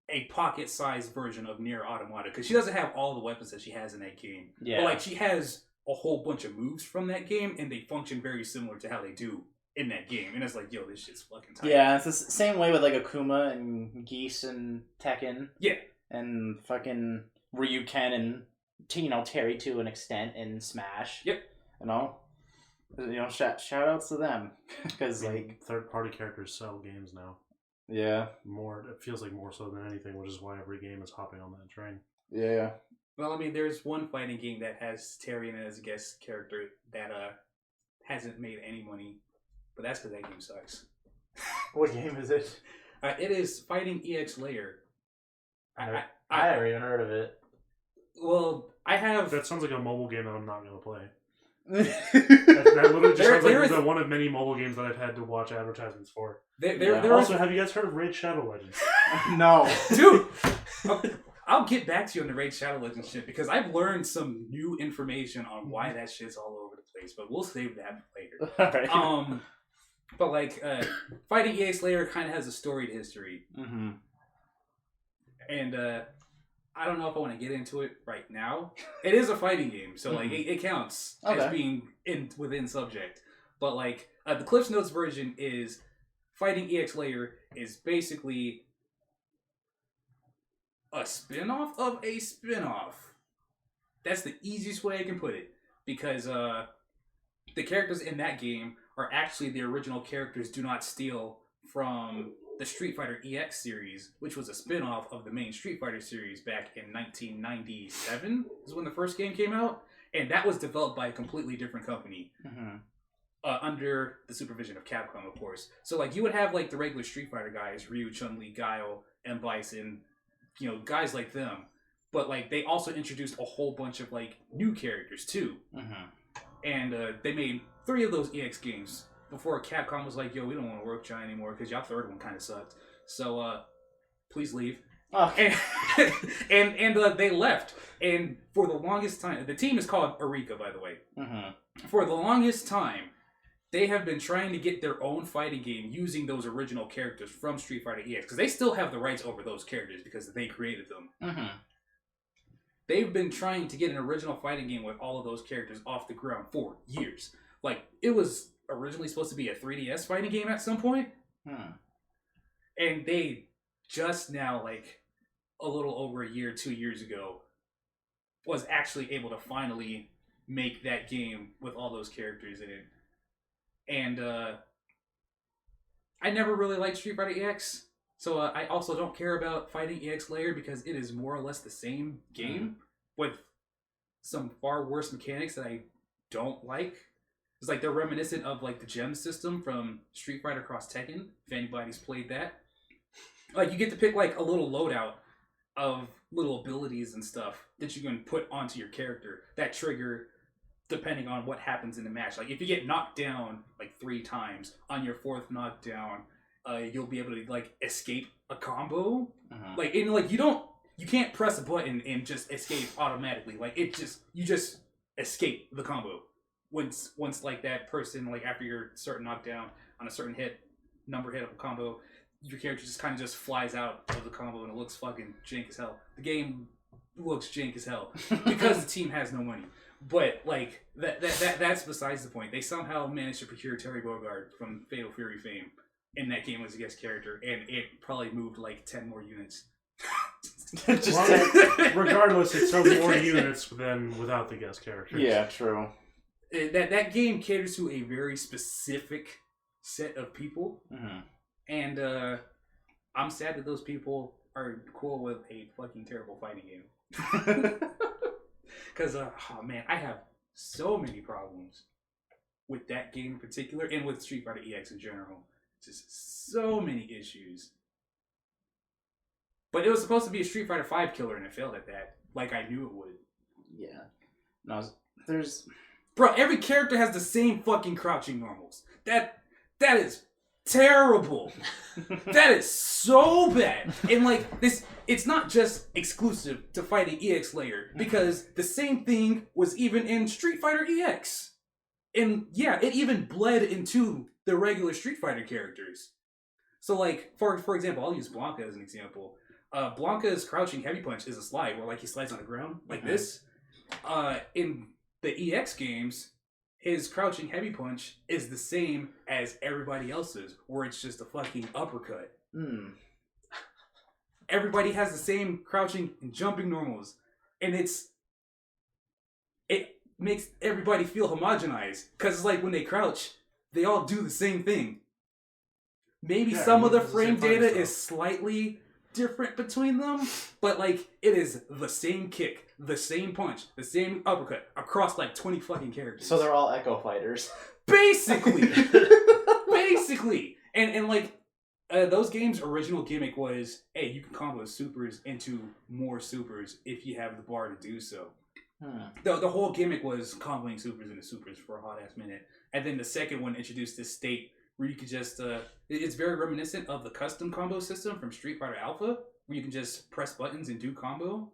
a pocket-sized version of Nier Automata because she doesn't have all the weapons that she has in that game. Yeah, but like she has a whole bunch of moves from that game, and they function very similar to how they do in that game. And it's like, yo, this shit's fucking tight. Yeah, it's the same way with like Akuma and Geese and Tekken. Yeah, and fucking Ryuken and Terry to an extent in Smash. Yep. Shout outs to them because like third party characters sell games now. Yeah. It feels like more so than anything, which is why every game is hopping on that train. Yeah. Well, I mean, there's one fighting game that has Tyrion as a guest character that hasn't made any money, but that's because that game sucks. What game is it? It is Fighting EX Layer. I never even heard of it. Well, I have... That sounds like a mobile game that I'm not going to play. that literally just sounds like the one of many mobile games that I've had to watch advertisements for. Also, have you guys heard of Raid Shadow Legends? No. Dude! I'll get back to you on the Raid Shadow Legends shit, because I've learned some new information on why that shit's all over the place, but we'll save that for later. Alright. But like, Fighting EX Layer kind of has a storied history. Mm-hmm. And I don't know if I want to get into it right now. It is a fighting game, so like it counts as being within subject. But like the Cliff's Notes version is Fighting EX Layer is basically a spin-off of a spin-off. That's the easiest way I can put it, because the characters in that game are actually the original characters Do Not Steal from the Street Fighter EX series, which was a spin-off of the main Street Fighter series back in 1997 is when the first game came out, and that was developed by a completely different company under the supervision of Capcom, of course. So like you would have like the regular Street Fighter guys, Ryu, Chun-Li, Guile, and Bison, you know, guys like them, but like they also introduced a whole bunch of like new characters too, and they made 3 of those EX games before Capcom was like, yo, we don't want to work with you anymore because y'all third one kind of sucked. So, please leave. Oh. And they left. And for the longest time, the team is called Eureka, by the way. For the longest time, they have been trying to get their own fighting game using those original characters from Street Fighter EX, because they still have the rights over those characters because they created them. They've been trying to get an original fighting game with all of those characters off the ground for years. Like, it was originally supposed to be a 3DS fighting game at some point. And they just now, like, a little over a year, 2 years ago, was actually able to finally make that game with all those characters in it. And I never really liked Street Fighter EX, so I also don't care about Fighting EX Layer because it is more or less the same game with some far worse mechanics that I don't like. It's like they're reminiscent of like the gem system from Street Fighter Cross Tekken, if anybody's played that. Like you get to pick like a little loadout of little abilities and stuff that you can put onto your character that trigger depending on what happens in the match. Like if you get knocked down like 3 times, on your 4th knockdown, you'll be able to like escape a combo. Like and like you can't press a button and just escape automatically. Like you just escape the combo. Once like that person, like after your certain knockdown on a certain number hit of a combo, your character just kind of just flies out of the combo and it looks fucking jank as hell. The game looks jank as hell because the team has no money. But like that's besides the point. They somehow managed to procure Terry Bogard from Fatal Fury fame in that game as a guest character, and it probably moved like 10 more units. Regardless, it sells more units than without the guest characters. Yeah, true. That game caters to a very specific set of people, and I'm sad that those people are cool with a fucking terrible fighting game. Because, oh man, I have so many problems with that game in particular, and with Street Fighter EX in general. Just so many issues. But it was supposed to be a Street Fighter V killer, and it failed at that. Like I knew it would. Yeah. No, there's... Bro, every character has the same fucking crouching normals. That is terrible. That is so bad. And like this, it's not just exclusive to Fighting EX Layer, because the same thing was even in Street Fighter EX. And yeah, it even bled into the regular Street Fighter characters. So like, for example, I'll use Blanca as an example. Blanca's crouching heavy punch is a slide where like he slides on the ground like this. In the EX games, his crouching heavy punch is the same as everybody else's, where it's just a fucking uppercut. Everybody has the same crouching and jumping normals, and it makes everybody feel homogenized, because it's like when they crouch, they all do the same thing. Maybe some of the frame data is slightly different between them, but like it is the same kick, the same punch, the same uppercut across like 20 fucking characters. So they're all Echo Fighters. basically, basically, and like those games' original gimmick was, hey, you can combo supers into more supers if you have the bar to do so. The whole gimmick was comboing supers into supers for a hot ass minute, and then the second one introduced this state where you could just it's very reminiscent of the custom combo system from Street Fighter Alpha, where you can just press buttons and do combo,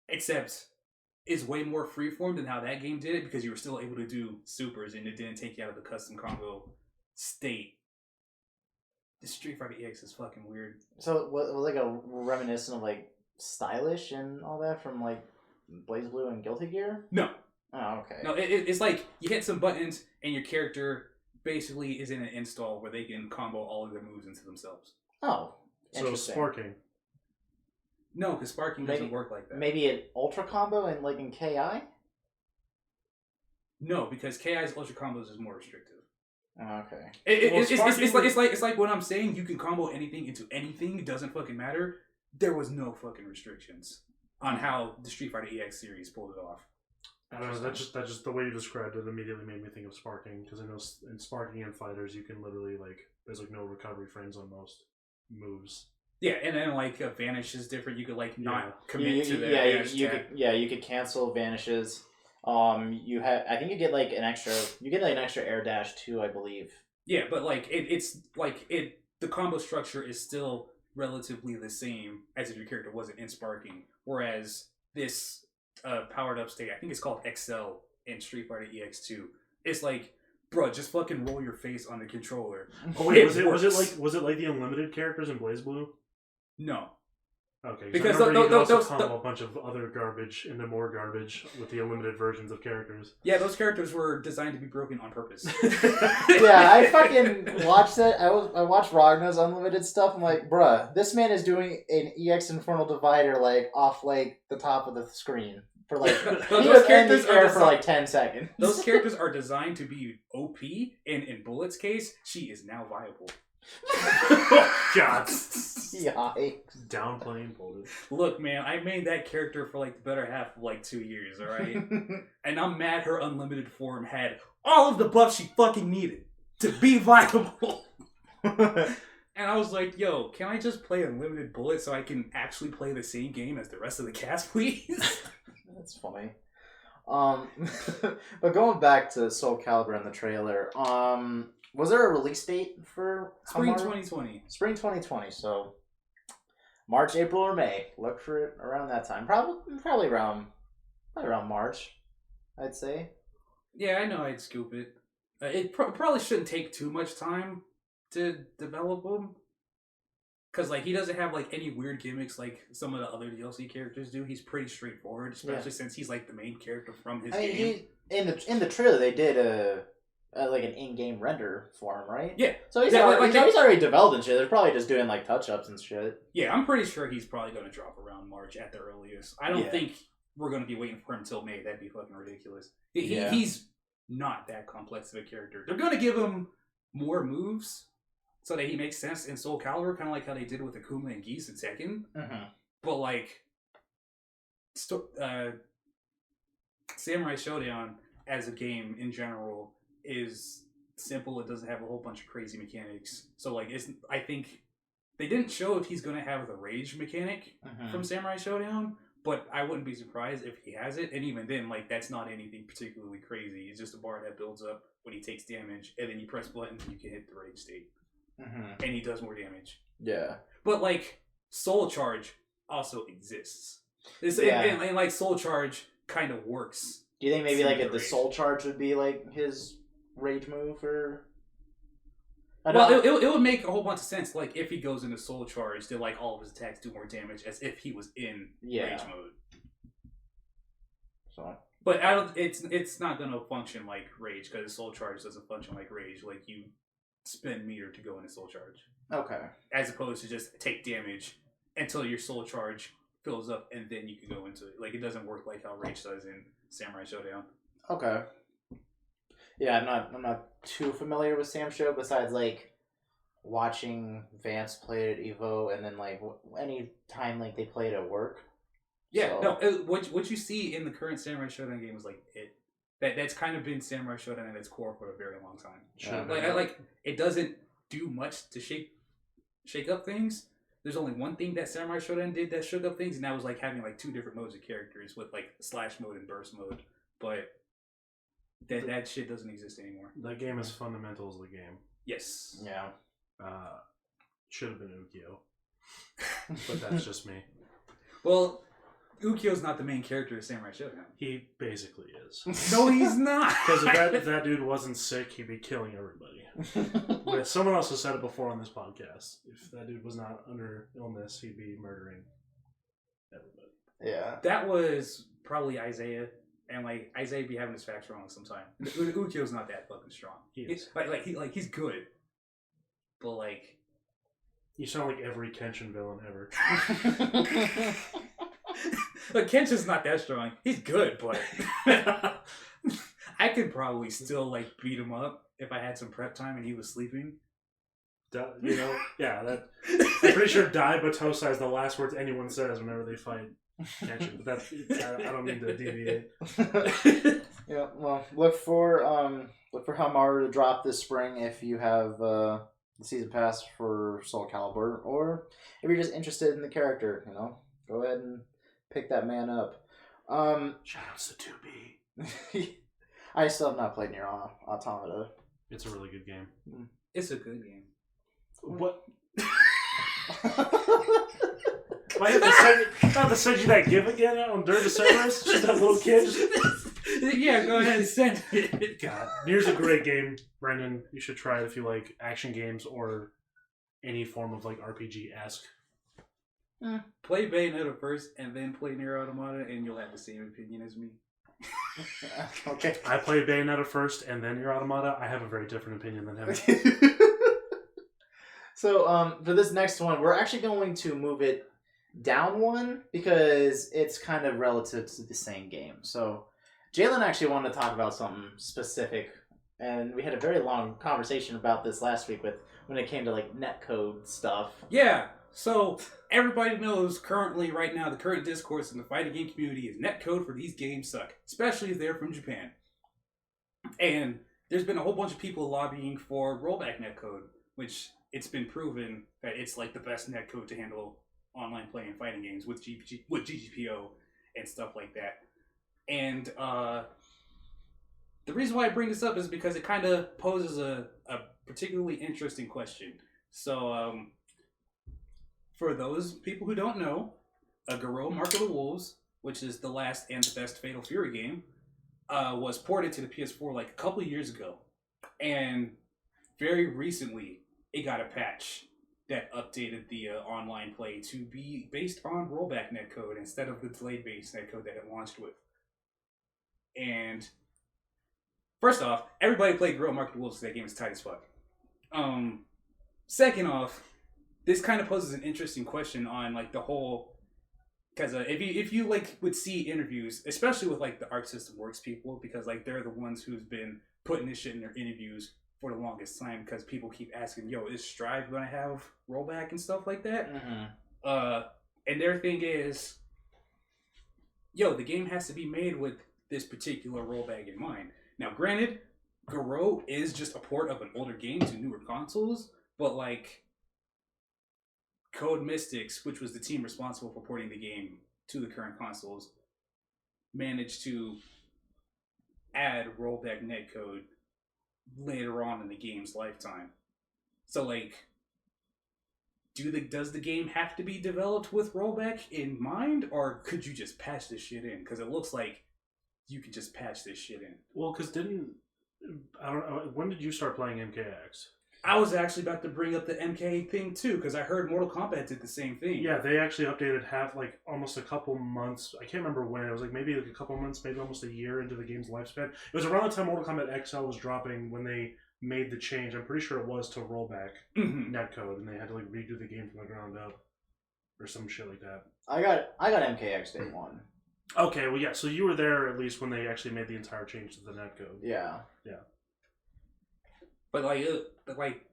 except it's way more freeform than how that game did it, because you were still able to do supers and it didn't take you out of the custom combo state. The Street Fighter EX is fucking weird. So was like a reminiscent of like Stylish and all that from like BlazBlue and Guilty Gear? No. Oh, okay. No, it's like you hit some buttons and your character basically is in an install where they can combo all of their moves into themselves. Oh, So interesting. sparking. No, because sparking doesn't work like that. Maybe an Ultra Combo and like in KI? No, because KI's Ultra Combos is more restrictive. Oh, okay. It's like when I'm saying you can combo anything into anything, it doesn't fucking matter. There was no fucking restrictions on how the Street Fighter EX series pulled it off. That's just the way you described it immediately made me think of sparking, because I know in sparking and fighters you can literally like there's like no recovery frames on most moves. Yeah, and then like Vanish is different. You could like not commit to the you could cancel vanishes. I think you get like an extra air dash too, I believe. Yeah, but like it's like the combo structure is still relatively the same as if your character wasn't in sparking. Whereas this powered up state, I think it's called XL in Street Fighter EX2. It's like, bro, just fucking roll your face on the controller. Oh wait, was it like the unlimited characters in BlazBlue? No. Okay, because I remember you could also combo a bunch of other garbage into more garbage with the unlimited versions of characters. Yeah, those characters were designed to be broken on purpose. Yeah, I fucking watched that. I watched Ragnar's unlimited stuff. I'm like, bruh, this man is doing an EX Infernal Divider like off like the top of the screen for like those characters are for like 10 seconds. Those characters are designed to be OP, and in Bullet's case, she is now viable. God. Yikes. Downplaying Bullet. Look, man, I made that character for like the better half of like 2 years, alright? And I'm mad her unlimited form had all of the buffs she fucking needed to be viable. And I was like, yo, can I just play unlimited Bullet so I can actually play the same game as the rest of the cast, please? That's funny. But going back to Soul Calibur and the trailer, was there a release date for Spring Hamaru? 2020. Spring 2020, so March, April, or May. Look for it around that time. Probably around March, I'd say. Yeah, I know I'd scoop it. It probably shouldn't take too much time to develop him. Because, like, he doesn't have, like, any weird gimmicks like some of the other DLC characters do. He's pretty straightforward, especially since he's, like, the main character from his game. In the trailer, they did like an in-game render for him, right? Yeah. So he's already developed and shit. They're probably just doing, like, touch-ups and shit. Yeah, I'm pretty sure he's probably going to drop around March at the earliest. I don't think we're going to be waiting for him until May. That'd be fucking ridiculous. He's not that complex of a character. They're going to give him more moves so that he makes sense in Soul Calibur, kind of like how they did with Akuma and Geese in Tekken. Mm-hmm. But, like, Samurai Showdown as a game in general is simple. It doesn't have a whole bunch of crazy mechanics. So, like, I think they didn't show if he's going to have the rage mechanic from Samurai Showdown, but I wouldn't be surprised if he has it. And even then, like, that's not anything particularly crazy. It's just a bar that builds up when he takes damage, and then you press buttons and you can hit the rage state. And he does more damage. Yeah. But, like, Soul Charge also exists. And like, Soul Charge kind of works. Do you think maybe, like, if the Soul Charge would be, like, his rage move, or... Well, it would make a whole bunch of sense, like, if he goes into Soul Charge, that, like, all of his attacks do more damage as if he was in rage mode. So... But it's not going to function like rage, because Soul Charge doesn't function like rage. Like, you spend meter to go into Soul Charge. Okay. As opposed to just take damage until your Soul Charge fills up, and then you can go into it. Like, it doesn't work like how rage does in Samurai Showdown. Okay. Yeah, I'm not too familiar with Sam Show, besides, like, watching Vance play it at EVO, and then, like, any time, like, they play it at work. Yeah, So- no. What you see in the current Samurai Shodown game is like that's kind of been Samurai Shodown at its core for a very long time. Should've Like been. it doesn't do much to shake up things. There's only one thing that Samurai Shodown did that shook up things, and that was like having like 2 different modes of characters with like slash mode and burst mode. But that shit doesn't exist anymore. That game is fundamental as the game. Yes. Yeah. Should have been Ukyo, but that's just me. Well, Ukyo's not the main character of Samurai Shodown. He basically is. No, he's not. Because if that dude wasn't sick, he'd be killing everybody. But someone else has said it before on this podcast. If that dude was not under illness, he'd be murdering everybody. Yeah. That was probably Isaiah, and like Isaiah be having his facts wrong sometimes. Ukyo's not that fucking strong. He is. He's good, but like You sound like every Kenshin villain ever. Look, Kenshin's not that strong. He's good, but I could probably still like beat him up if I had some prep time and he was sleeping. Yeah, I'm pretty sure Dai Batosai is the last words anyone says whenever they fight Kenshin. But I don't mean to deviate. Yeah, well, look for Hamaru to drop this spring if you have the season pass for Soul Calibur, or if you're just interested in the character, go ahead and pick that man up. Shoutouts to 2B. I still have not played Nier Automata. It's a really good game. It's a good game. What? I have to send you that GIF again during the servers? Just that little kid? Yeah, go ahead and send it. God. Nier's a great game, Brendan. You should try it if you like action games or any form of like RPG-esque. Play Bayonetta first and then play Nier Automata and you'll have the same opinion as me. Okay. I played Bayonetta first and then Nier Automata. I have a very different opinion than him. So, for this next one, we're actually going to move it down one because it's kind of relative to the same game. So, Jalen actually wanted to talk about something specific, and we had a very long conversation about this last week when it came to like netcode stuff. Yeah, so everybody knows currently, right now, the current discourse in the fighting game community is netcode for these games suck, especially if they're from Japan. And there's been a whole bunch of people lobbying for rollback netcode, which it's been proven that it's like the best netcode to handle online play and fighting games with GGPO and stuff like that. And the reason why I bring this up is because it kind of poses a particularly interesting question. So, for those people who don't know, Garou Mark of the Wolves, which is the last and the best Fatal Fury game, was ported to the PS4 like a couple of years ago. And very recently, it got a patch that updated the online play to be based on rollback netcode instead of the delayed-based netcode that it launched with. And first off, everybody played Garou Mark of the Wolves, so that game is tight as fuck. Second off, this kind of poses an interesting question on like the whole, because if you like would see interviews, especially with like the Arc System Works people, because like they're the ones who's been putting this shit in their interviews for the longest time, because people keep asking, yo, is Strive gonna have rollback and stuff like that? Mm-hmm. And their thing is, yo, the game has to be made with this particular rollback in mind. Now, granted, Garou is just a port of an older game to newer consoles, but like Code Mystics, which was the team responsible for porting the game to the current consoles, managed to add rollback netcode later on in the game's lifetime. So like, does the game have to be developed with rollback in mind, or could you just patch this shit in? Because it looks like you could just patch this shit in. Well, because I don't know, when did you start playing MKX? I was actually about to bring up the MK thing too, because I heard Mortal Kombat did the same thing. Yeah, they actually updated almost a couple months. I can't remember when. It was maybe a couple months, maybe almost a year into the game's lifespan. It was around the time Mortal Kombat XL was dropping when they made the change. I'm pretty sure it was to rollback netcode, and they had to like redo the game from the ground up or some shit like that. I got MKX day one. Okay, well yeah, so you were there at least when they actually made the entire change to the netcode. Yeah. But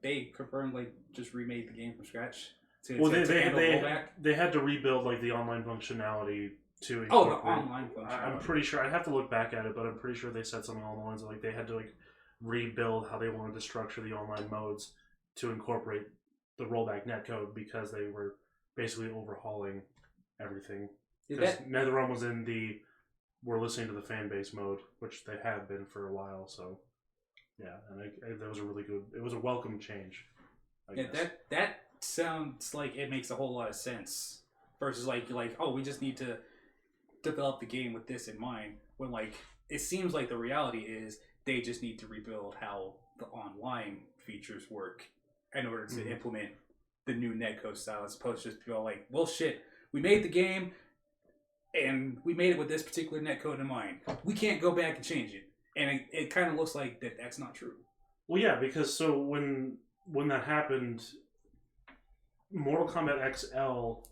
they confirmed just remade the game from scratch. They had to rebuild like the online functionality to Oh, the incorporate- online functionality. I'm pretty sure. I'd have to look back at it, but I'm pretty sure they said something along the lines of like they had to like rebuild how they wanted to structure the online modes to incorporate the rollback netcode because they were basically overhauling everything. Because NetherRealm was in the we're listening to the fan base mode, which they have been for a while. So yeah, and that was a really good. It was a welcome change. Yeah, that sounds like it makes a whole lot of sense. Versus like oh, we just need to develop the game with this in mind. When like it seems like the reality is they just need to rebuild how the online features work in order to implement the new netcode style, as opposed to just feel like, well, shit, we made the game and we made it with this particular netcode in mind. We can't go back and change it. And it kind of looks like that's not true. Well, yeah, because so when that happened, Mortal Kombat XL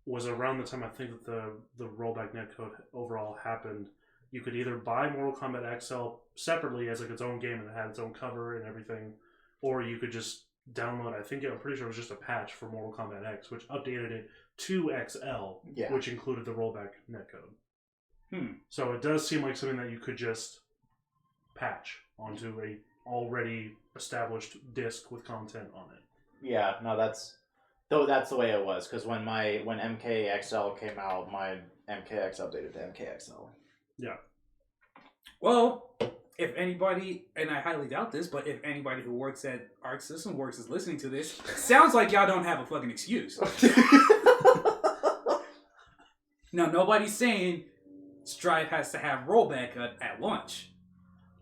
was around the time I think that the rollback netcode overall happened. You could either buy Mortal Kombat XL separately as like its own game and it had its own cover and everything, or you could just download. I'm pretty sure it was just a patch for Mortal Kombat X, which updated it to XL, which included the rollback netcode. So it does seem like something that you could just patch onto a already established disc with content on it. Yeah, no, that's the way it was, because when MKXL came out, my MKX updated to MKXL. Yeah. Well, if anybody, and I highly doubt this, but if anybody who works at Arc System Works is listening to this, sounds like y'all don't have a fucking excuse. Now, nobody's saying Strive has to have rollback at launch,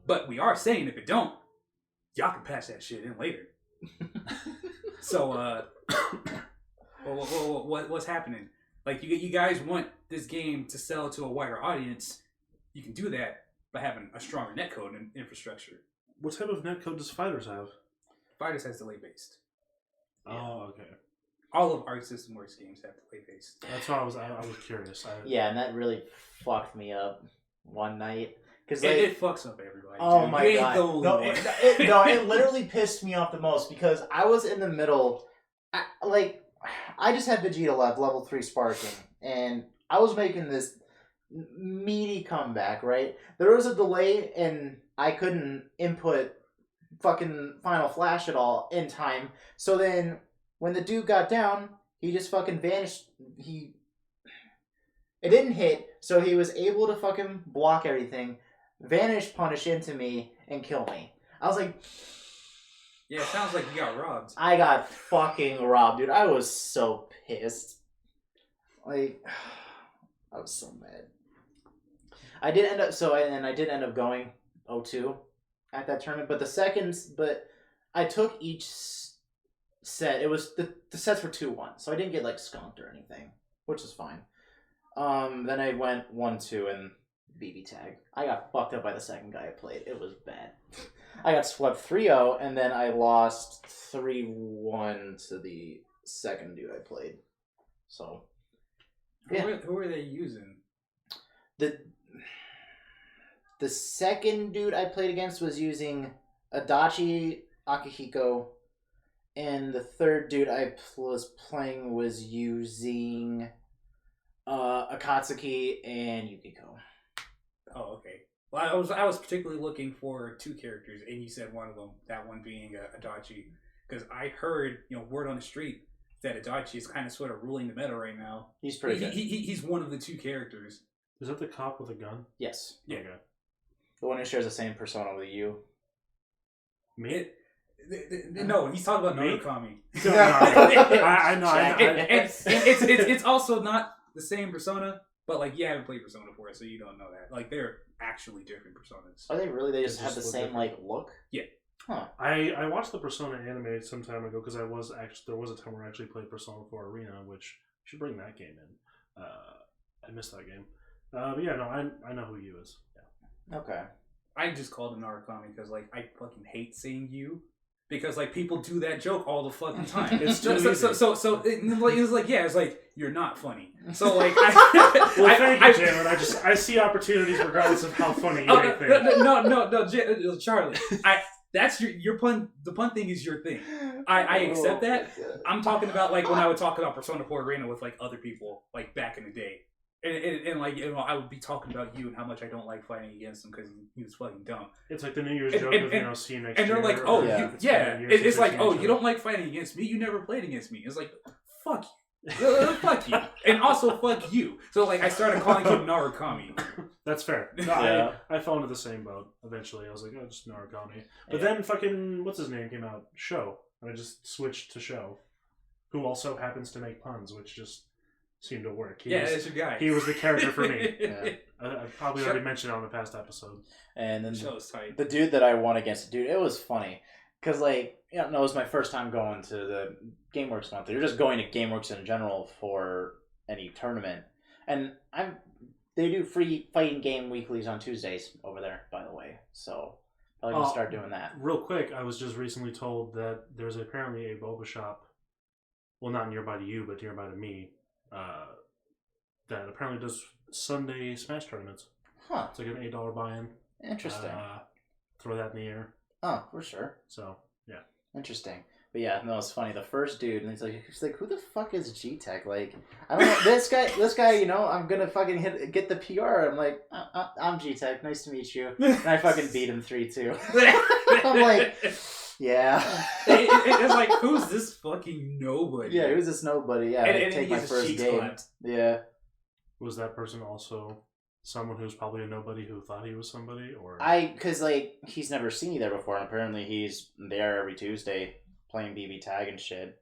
but we are saying if it don't, y'all can patch that shit in later. So, what's happening? Like, you guys want this game to sell to a wider audience. You can do that by having a stronger netcode and infrastructure. What type of netcode does Fighters have? Fighters has delay-based. Oh, okay. All of Arc System Works games have delay-based. That's why I was curious. Yeah, and that really fucked me up one night. Cause it fucks up everybody. Oh dude. my You ain't god! the only one. It literally pissed me off the most because I was in the middle. I just had Vegeta left, level 3 sparking, and I was making this meaty comeback. Right, there was a delay, and I couldn't input fucking Final Flash at all in time. So then, when the dude got down, he just fucking vanished. It didn't hit, so he was able to fucking block everything. Vanish punish into me and kill me. I was like, yeah, it sounds like you got robbed. I got fucking robbed, dude. I was so pissed. Like, I was so mad. I did end up going 0-2 at that tournament, but I took each set. It was the sets were 2-1, so I didn't get like skunked or anything, which is fine. Then I went 1-2 and BB tag. I got fucked up by the second guy I played. It was bad. I got swept 3-0, and then I lost 3-1 to the second dude I played. So, yeah. Who are they using? The second dude I played against was using Adachi Akihiko, and the third dude I was playing was using Akatsuki and Yukiko. Oh, okay. Well, I was particularly looking for 2 characters, and you said one of them, that one being Adachi, because I heard word on the street that Adachi is kind of sort of ruling the meta right now. He's pretty good. He's one of the 2 characters. Is that the cop with a gun? Yes. Yeah. Okay. The one who shares the same persona with you. Me? No, he's talking about Me? Narukami. I know. And it's also not the same persona, but like you haven't played Persona 4, so you don't know that. Like they're actually different personas. Are they really? They just They have just the look same like look. Yeah. Huh. I watched the Persona anime some time ago because there was a time where I actually played Persona 4 Arena, which should bring that game in. I missed that game. But yeah, no, I know who you is. Yeah. Okay. I just called him Narukami because like I fucking hate saying you. Because like people do that joke all the fucking time. It's too so it's like yeah, it's like you're not funny. So like, thank you, Jalen. I see opportunities regardless of how funny you may think. No, Charlie. That's your pun. The pun thing is your thing. I accept that. I'm talking about like when I would talk about Persona 4 Arena with like other people like back in the day, And like, you know, I would be talking about you and how much I don't like fighting against him because he was fucking dumb. It's like the New Year's joke of, you know, see you next year. And they're like, oh, yeah. It's like, oh, you don't like fighting against me? You never played against me. It's like, fuck you. Fuck you. And also, fuck you. So, like, I started calling him Narukami. That's fair. No, Yeah. I fell into the same boat eventually. I was like, oh, just Narukami. But then fucking, what's his name came out? Sho. And I just switched to Sho, who also happens to make puns, which just seemed to work. That's your guy. He was the character for me. Yeah. I probably already mentioned it on the past episode. And then Show's tight. the dude that I won against, dude, it was funny. Because, like, you know, it was my first time going to the GameWorks month. You're just going to GameWorks in general for any tournament. And they do free fighting game weeklies on Tuesdays over there, by the way. So, probably going to start doing that. Real quick, I was just recently told that there's apparently a boba shop, well, not nearby to you, but nearby to me, that apparently does Sunday Smash tournaments. Huh. It's like an $8 buy-in. Interesting. Throw that in the air. Oh, for sure. So, yeah. Interesting. But yeah, no, it's funny. The first dude, and he's like, who the fuck is G-Tech? Like, I don't know. This guy, you know, I'm gonna fucking get the PR. I'm like, I'm G-Tech. Nice to meet you. And I fucking beat him 3-2. I'm like, yeah. It's like, who's this fucking nobody? Yeah, who's this nobody? Yeah, And take he my gets his first cheeks game. clapped. Yeah. Was that person also someone who's probably a nobody who thought he was somebody? Or Cause like, he's never seen me there before, and apparently he's there every Tuesday playing BB tag and shit.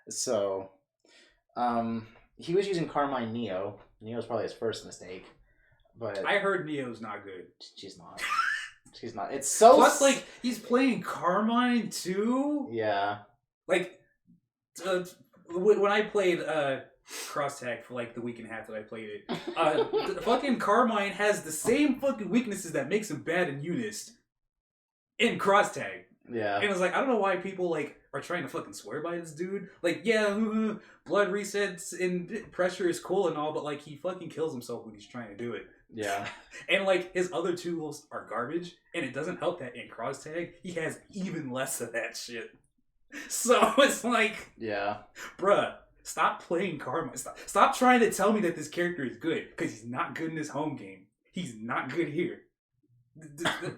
So, he was using Carmine Neo. Neo's probably his first mistake. But I heard Neo's not good. she's not. She's not. It's so... Plus, like, he's playing Carmine, too? Yeah. Like, when I played Cross Tag for, like, the week and a half that I played it, the fucking Carmine has the same fucking weaknesses that makes him bad in Eunice in Cross Tag. Yeah. And it's like, I don't know why people, like, are trying to fucking swear by this dude. Like, yeah, blood resets and pressure is cool and all, but, like, he fucking kills himself when he's trying to do it. Yeah. And, like, his other tools are garbage, and it doesn't help that in Cross Tag, he has even less of that shit. So, it's like, Yeah. bruh, stop playing Carmine. Stop trying to tell me that this character is good, because he's not good in his home game. He's not good here.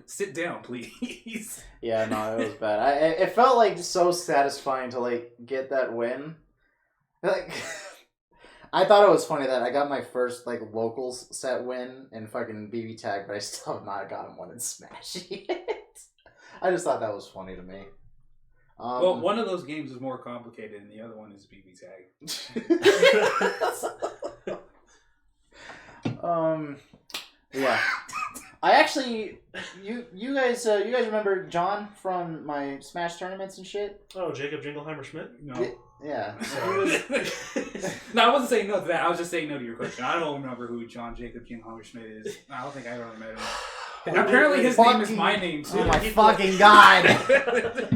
Sit down, please. Yeah, no, it was bad. It felt like so satisfying to like get that win. Like, I thought it was funny that I got my first like locals set win in fucking BB tag, but I still have not gotten one in Smash yet. I just thought that was funny to me. Well, one of those games is more complicated, and the other one is BB tag. Yeah. I actually, you guys remember John from my Smash tournaments and shit? oh, Jacob Jingleheimer Schmidt? No. Yeah. No, I wasn't saying no to that. I was just saying no to your question. I don't remember who John Jacob Jingleheimer Schmidt is. I don't think I ever met him. Apparently his name is my name, too. Oh my fucking god!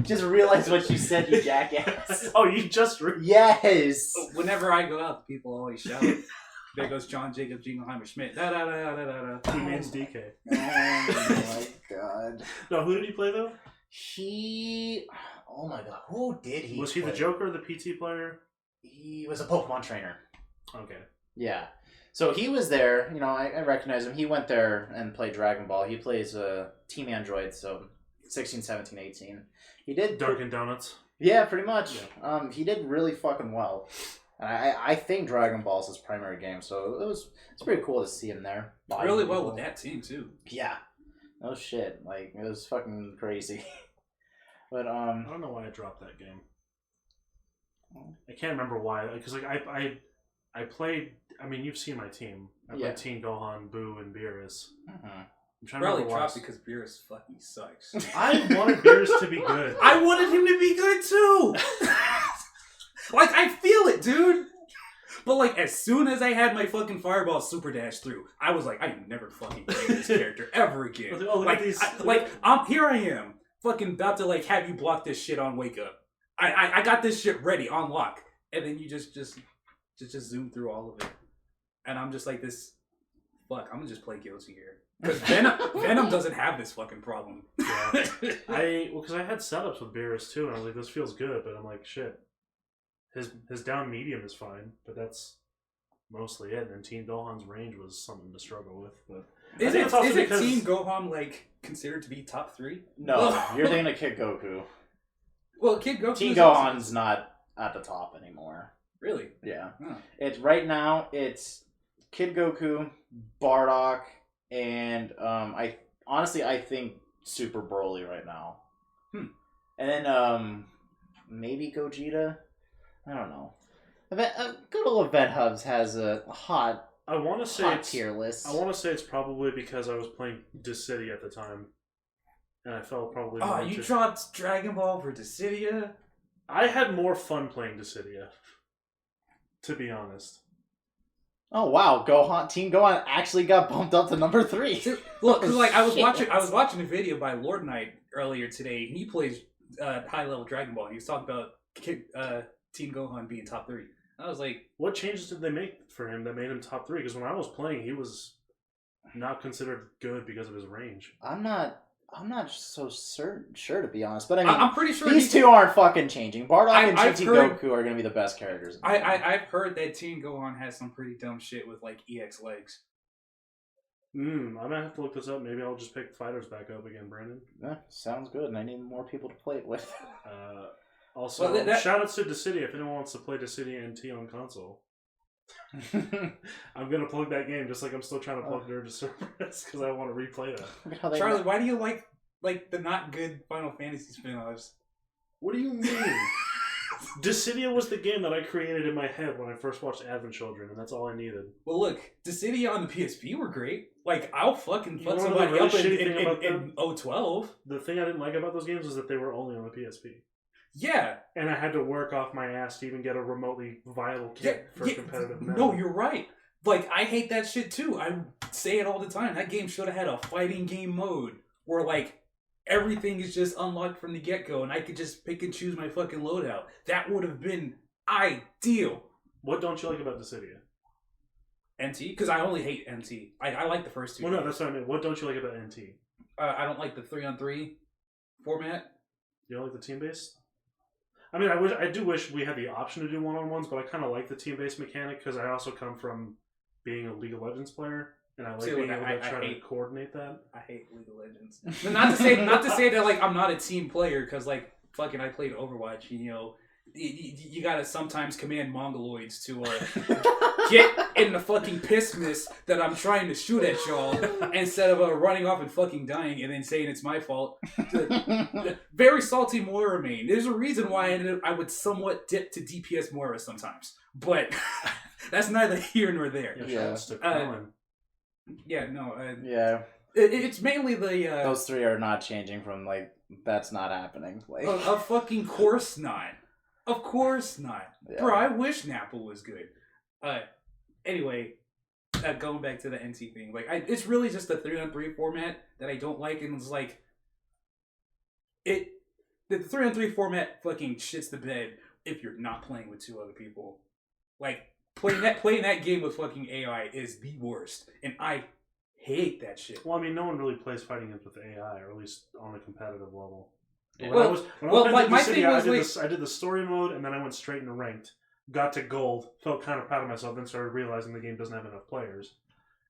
Just realized what you said, you jackass. Oh, you just... Yes! Whenever I go out, people always shout, there goes John Jacob Jingleheimer Schmidt. Da da da da da da. He means DK. Oh my god. No, who did he play, though? Oh my god, who did he Was he the play? Joker, the PT player? He was a Pokemon trainer. Okay. Yeah. So he was there, you know, I recognize him. He went there and played Dragon Ball. He plays Team Android, so 16, 17, 18. He did... Dunkin' Donuts. Yeah, pretty much. Yeah. He did really fucking well. And I think Dragon Ball is his primary game, so it's pretty cool to see him there. Really well with that team, too. Yeah. No shit. Like, it was fucking crazy. But, I don't know why I dropped that game. I can't remember why. Because, like, I played... I mean, you've seen my team. I played Teen Gohan, Boo, and Beerus. Mm-hmm. I'm trying to Probably remember dropped why. because Beerus fucking sucks. I wanted Beerus to be good. I wanted him to be good, too! Like, I feel it, dude! But, like, as soon as I had my fucking Fireball Super Dash through, I was like, I am never fucking playing this character ever again. Oh, look like, at these... here I am, fucking about to, like, have you block this shit on Wake Up. I got this shit ready, on lock. And then you just zoom through all of it. And I'm just like, fuck, I'm gonna just play Guilty here. Because Venom doesn't have this fucking problem. Yeah. Because I had setups with Beerus, too, and I was like, this feels good, but I'm like, shit. His down medium is fine, but that's mostly it. And Teen Gohan's range was something to struggle with. But Is it Teen Gohan like considered to be top 3? No, you're thinking of Kid Goku. Well, Kid Goku. Teen Gohan's not at the top anymore. Really? Yeah. Huh. It's right now. It's Kid Goku, Bardock, and I think Super Broly right now. And then maybe Gogeta. I don't know. Good old Event Hubs has a hot tier list. I want to say it's probably because I was playing Dissidia at the time, and I felt probably. Oh, you dropped Dragon Ball for Dissidia? I had more fun playing Dissidia, to be honest. Oh wow, Teen Gohan actually got bumped up to number 3. Look, cause like I was watching a video by Lord Knight earlier today, and he plays high level Dragon Ball. And he was talking about Teen Gohan being top 3. I was like, what changes did they make for him that made him top 3? Because when I was playing, he was not considered good because of his range. I'm not so sure to be honest, but I mean, I'm pretty sure these two aren't fucking changing. Bardock and Goku are going to be the best characters. I've heard that Teen Gohan has some pretty dumb shit with like EX legs. I might have to look this up. Maybe I'll just pick Fighters back up again, Brandon. Yeah, sounds good, and I need more people to play it with. Also, shout out to Dissidia if anyone wants to play Dissidia NT on console. I'm gonna plug that game just like I'm still trying to plug Nerve Cerberus because I want to replay that. Charlie, why do you like the not good Final Fantasy spin-offs? What do you mean? Dissidia was the game that I created in my head when I first watched Advent Children, and that's all I needed. Well, look, Dissidia on the PSP were great. Like, I'll fucking fuck somebody up in 012. The thing I didn't like about those games was that they were only on the PSP. Yeah. And I had to work off my ass to even get a remotely viable kit for competitive meta. No, you're right. Like, I hate that shit too. I say it all the time. That game should have had a fighting game mode where, like, everything is just unlocked from the get-go and I could just pick and choose my fucking loadout. That would have been ideal. What don't you like about Dissidia? NT? Because I only hate NT. I like the first two. Well, no, that's what I mean. What don't you like about NT? I don't like the 3-on-3 format. You don't like the team-based? I mean, I do wish we had the option to do one-on-ones, but I kind of like the team-based mechanic because I also come from being a League of Legends player, and I like being able to try to coordinate that. I hate League of Legends. But not to say that like I'm not a team player because like fucking I played Overwatch. You know, you gotta sometimes command Mongoloids to get in the fucking piss mist that I'm trying to shoot at y'all instead of running off and fucking dying and then saying it's my fault. Very salty Moira main. There's a reason why I would somewhat dip to DPS Moira sometimes, but that's neither here nor there. It's mainly the those three are not changing from like that's not happening. Like of fucking course not. Of course not. Yeah. Bro, I wish Nappa was good. Anyway, going back to the NT thing, like it's really just the 3-on-3 format that I don't like, and it's like the 3-on-3 format fucking shits the bed if you're not playing with 2 other people. Like playing that game with fucking AI is the worst, and I hate that shit. Well, I mean, no one really plays fighting games with AI, or at least on a competitive level. Yeah. I did the story mode, and then I went straight into ranked. Got to gold, felt kind of proud of myself, then started realizing the game doesn't have enough players.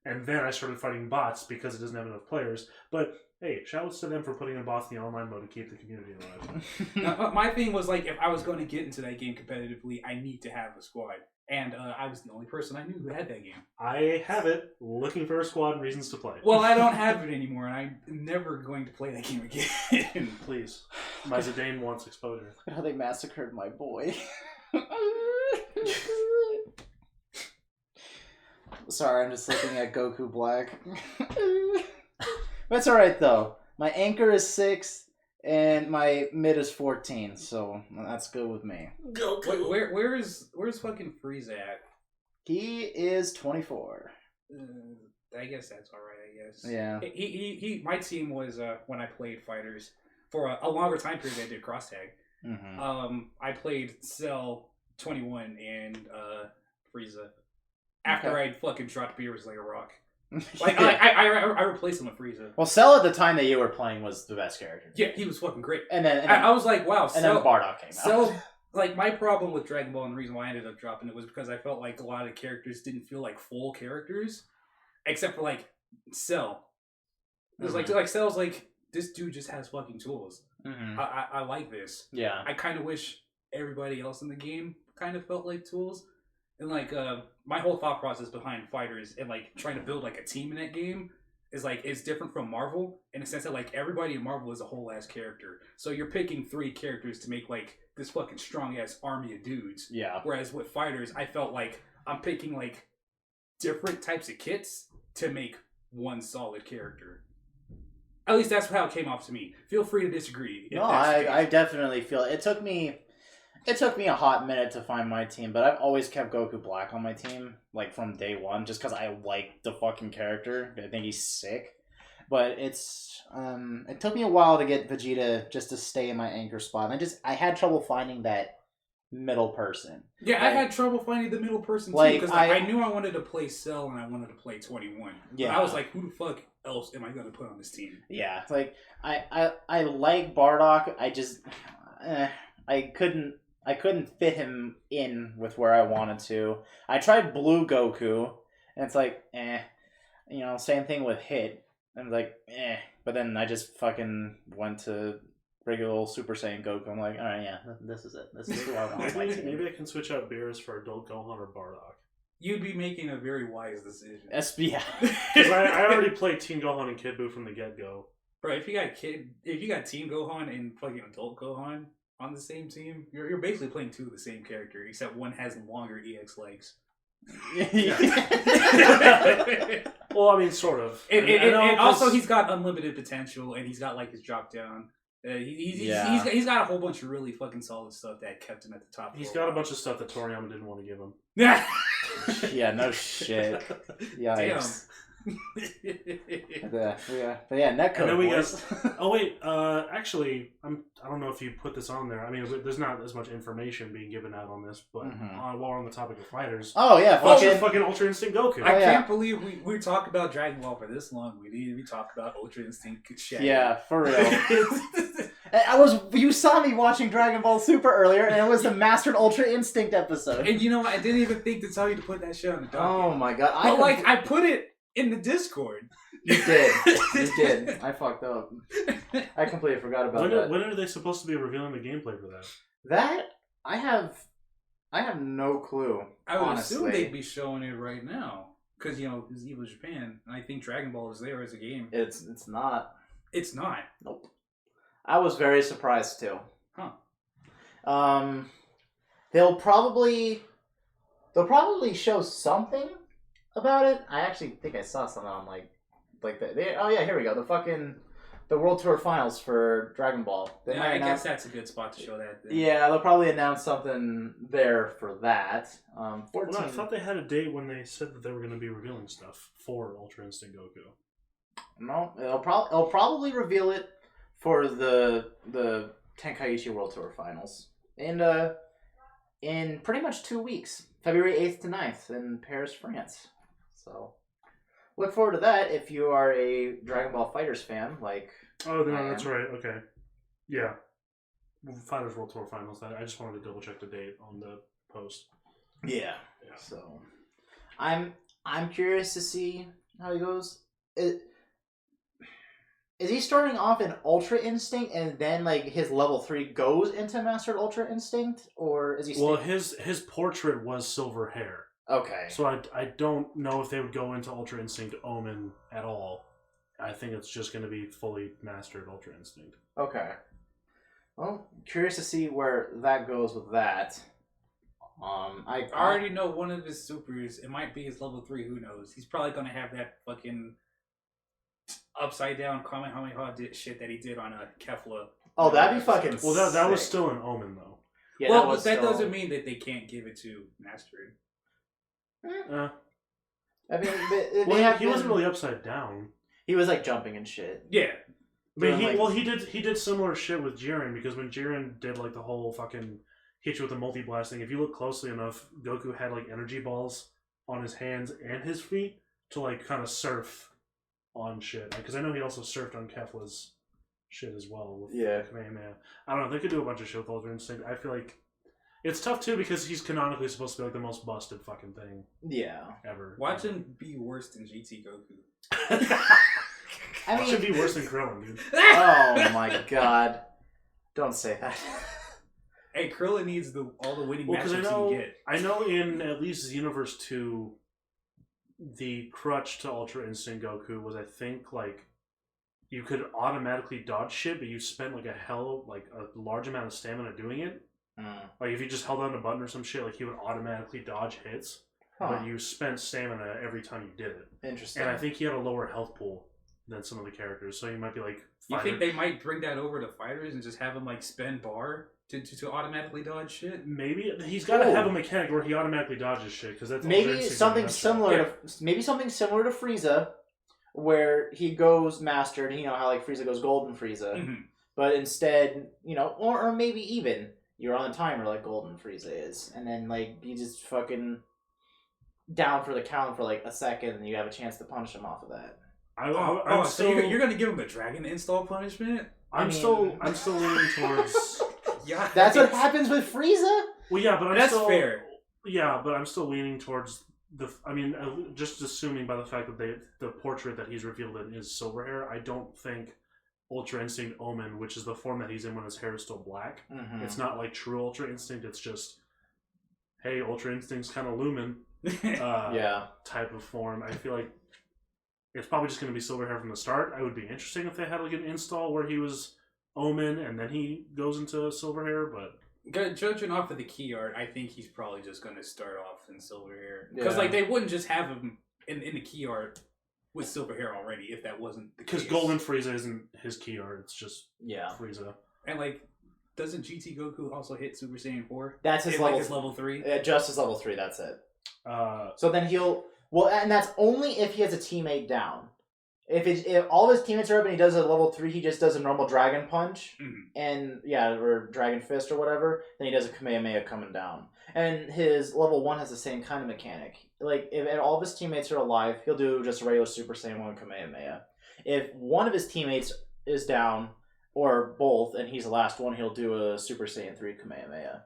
And then I started fighting bots because it doesn't have enough players. But hey, shoutouts to them for putting in bots in the online mode to keep the community alive. My thing was like, if I was going to get into that game competitively, I need to have a squad. And I was the only person I knew who had that game. I have it, looking for a squad and reasons to play it. Well, I don't have it anymore, and I'm never going to play that game again. Please. My Zidane wants exposure. Look at how they massacred my boy. Sorry, I'm just looking at Goku Black. That's alright, though. My anchor is 6, and my mid is 14, so that's good with me. Goku. Where's fucking Frieza at? He is 24. I guess that's alright, I guess. Yeah. He my team was, when I played Fighters, for a longer time period I did cross tag. Mm-hmm. I played Cell 21 and Frieza. After I fucking dropped Beerus like a rock. Like, I replaced him with Frieza. Well, Cell at the time that you were playing was the best character. Yeah, he was fucking great. And then I was like, wow. And then Bardock came out. like my problem with Dragon Ball and the reason why I ended up dropping it was because I felt like a lot of characters didn't feel like full characters, except for like Cell. It was like Cell's like, this dude just has fucking tools. Mm-hmm. I like this. Yeah. I kind of wish everybody else in the game kind of felt like tools. And like my whole thought process behind fighters and like trying to build like a team in that game is like it's different from Marvel in the sense that like everybody in Marvel is a whole ass character. So you're picking 3 characters to make like this fucking strong ass army of dudes. Yeah. Whereas with fighters, I felt like I'm picking like different types of kits to make one solid character. At least that's how it came off to me. Feel free to disagree. No, I definitely feel it. It took me a hot minute to find my team, but I've always kept Goku Black on my team, like from day one, just because I like the fucking character. I think he's sick. But it took me a while to get Vegeta just to stay in my anchor spot. And I had trouble finding that middle person. Yeah, like, I had trouble finding the middle person too because I knew I wanted to play Cell and I wanted to play 21. Yeah, but I was like, who the fuck else am I going to put on this team? Yeah, like I like Bardock. I just I couldn't fit him in with where I wanted to. I tried Blue Goku, and it's like same thing with Hit. And like but then I just fucking went to regular old Super Saiyan Goku. I'm like, all right, yeah, this is it. This is who I want on my team. Maybe I can switch out Beerus for Adult Gohan or Bardock. You'd be making a very wise decision. Yeah. Because I already played Team Gohan and Kid Buu from the get-go. Bro, if you got Team Gohan and fucking Adult Gohan on the same team, you're basically playing 2 of the same character, except one has longer EX legs. Well, I mean, sort of. And also, he's got unlimited potential, and he's got like his drop down. He's got a whole bunch of really fucking solid stuff that kept him at the top. He's got a bunch of stuff that Toriyama didn't want to give him. Yeah, no shit. Yikes. But yeah, Netcode. And then we got. Oh wait, actually, I don't know if you put this on there. I mean, there's not as much information being given out on this, but while we're on the topic of fighters, oh yeah, fucking Ultra Instinct Goku. I can't believe we talked about Dragon Ball for this long. We didn't even talk about Ultra Instinct shit. Yeah, for real. You saw me watching Dragon Ball Super earlier, and it was the Mastered Ultra Instinct episode. And you know what? I didn't even think to tell you to put that shit on the docket. Oh my god! I put it in the Discord. You did. You did. I fucked up. I completely forgot about that. When are they supposed to be revealing the gameplay for that? That I have no clue. I would honestly assume they'd be showing it right now because it's Evo Japan, and I think Dragon Ball is there as a game. It's not. It's not. Nope. I was very surprised too. Huh. They'll probably show something about it. I actually think I saw something on like oh yeah, here we go. The World Tour Finals for Dragon Ball. I guess that's a good spot to show that. Then. Yeah, they'll probably announce something there for that. 14. Well, I thought they had a date when they said that they were going to be revealing stuff for Ultra Instinct Goku. No, it'll probably reveal it for the Tenkaichi World Tour Finals in pretty much 2 weeks, February 8th to 9th in Paris, France. So look forward to that if you are a Dragon Ball FighterZ fan. Oh no, that's right. Okay, yeah, FighterZ World Tour Finals. I just wanted to double check the date on the post. Yeah. So I'm curious to see how he goes. Is he starting off in Ultra Instinct and then his level 3 goes into Mastered Ultra Instinct, or is he? Well, his portrait was silver hair. Okay. So I don't know if they would go into Ultra Instinct Omen at all. I think it's just going to be fully Mastered Ultra Instinct. Okay. Well, curious to see where that goes with that. I already know one of his supers. It might be his level 3. Who knows? He's probably gonna have that fucking upside down Kamehameha shit that he did on Kefla. Oh, that'd be fucking. Well, that was still an Omen though. Yeah, well, that doesn't mean that they can't give it to Mastered. I mean, he wasn't really upside down. He was jumping and shit. Yeah. I mean, he did similar shit with Jiren, because when Jiren did the whole fucking hit you with the multi-blast thing, if you look closely enough, Goku had energy balls on his hands and his feet to kind of surf on shit. Because I know he also surfed on Kefla's shit as well with Kamehameha. I don't know, they could do a bunch of shit with Ultra Instinct. I feel like It's tough too because he's canonically supposed to be like the most busted fucking thing Yeah. ever. Watch him be worse than GT Goku. I mean, should be worse than Krillin, dude. Oh my god! Don't say that. Hey, Krillin needs all the winning matchups he can get. I know in at least Xenoverse 2, the crutch to Ultra Instinct Goku was, I think, like, you could automatically dodge shit, but you spent like a large amount of stamina doing it. Like if you just held down a button or some shit, like he would automatically dodge hits, but you spent stamina every time you did it. Interesting. And I think he had a lower health pool than some of the characters, so you might be like. You think they might bring that over to fighters and just have him like spend bar to automatically dodge shit? Maybe he's got to have a mechanic where he automatically dodges shit because that's maybe something similar to Frieza, where he goes mastered. You know how like Frieza goes Golden Frieza, but instead, or maybe even. You're on the timer like Golden Frieza is, and then like you just fucking down for the count for like a second, and you have a chance to punish him off of that. So you're gonna give him a dragon install punishment? I'm still leaning towards. Yeah, that's what happens with Frieza. Well, yeah, but that's fair. Yeah, but I'm still leaning towards just assuming by the fact that the portrait that he's revealed in is silver hair. I don't think Ultra Instinct Omen, which is the form that he's in when his hair is still black. It's not like true Ultra Instinct. It's just, hey, Ultra Instinct's kind of Lumen type of form. I feel like it's probably just going to be silver hair from the start. It would be interesting if they had like an install where he was Omen and then he goes into silver hair, but judging off of the key art, I think he's probably just going to start off in silver hair. Because like they wouldn't just have him in the key art with silver hair already if that wasn't the case. Because Golden Frieza isn't his key art, it's just Frieza. And like, doesn't GT Goku also hit Super Saiyan 4? That's his level. Like his level 3? Just his level 3, that's it. So then and that's only if he has a teammate down. If all of his teammates are up and he does a level 3, he just does a normal Dragon Punch, or Dragon Fist or whatever, then he does a Kamehameha coming down. And his level 1 has the same kind of mechanic. Like, if all of his teammates are alive, he'll do just a regular Super Saiyan 1 Kamehameha. If one of his teammates is down, or both, and he's the last one, he'll do a Super Saiyan 3 Kamehameha.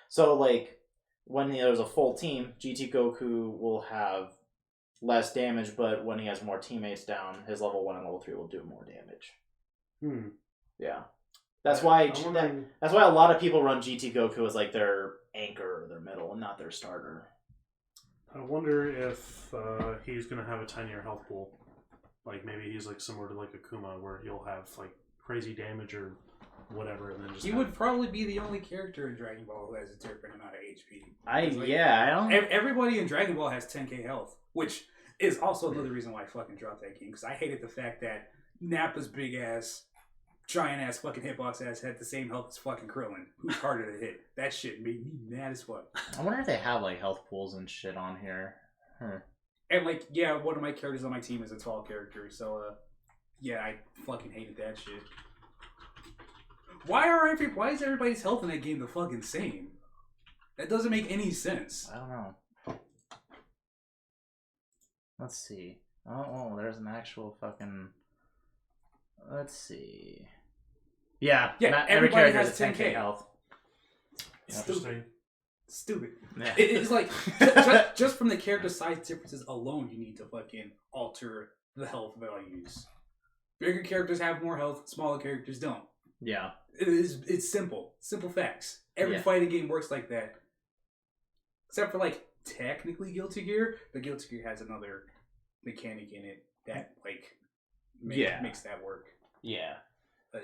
So, like, when there's a full team, GT Goku will have less damage, but when he has more teammates down, his level 1 and level 3 will do more damage. Yeah. That's why that's why a lot of people run GT Goku as like their anchor or their middle and not their starter. I wonder if he's going to have a tinier health pool. Like maybe he's like similar to like Akuma where he'll have like crazy damage or whatever, and then just. He would probably be the only character in Dragon Ball who has a different amount of HP. I don't. Everybody in Dragon Ball has 10k health, which is also another reason why I fucking dropped that game, because I hated the fact that Nappa's big ass, giant ass fucking hitbox ass had the same health as fucking Krillin, who's harder to hit. That shit made me mad as fuck. I wonder if they have like health pools and shit on here. And like, yeah, one of my characters on my team is a tall character, so yeah, I fucking hated that shit. Why is everybody's health in that game the fucking same? That doesn't make any sense. I don't know. Let's see. Oh, there's an actual fucking. Let's see. Yeah. Every character has 10k health. Stupid. Yeah. It's like just from the character size differences alone, you need to fucking alter the health values. Bigger characters have more health. Smaller characters don't. Yeah. It's simple. Simple facts. Every fighting game works like that. Except for like technically Guilty Gear, but Guilty Gear has another mechanic in it that like makes that work. Yeah.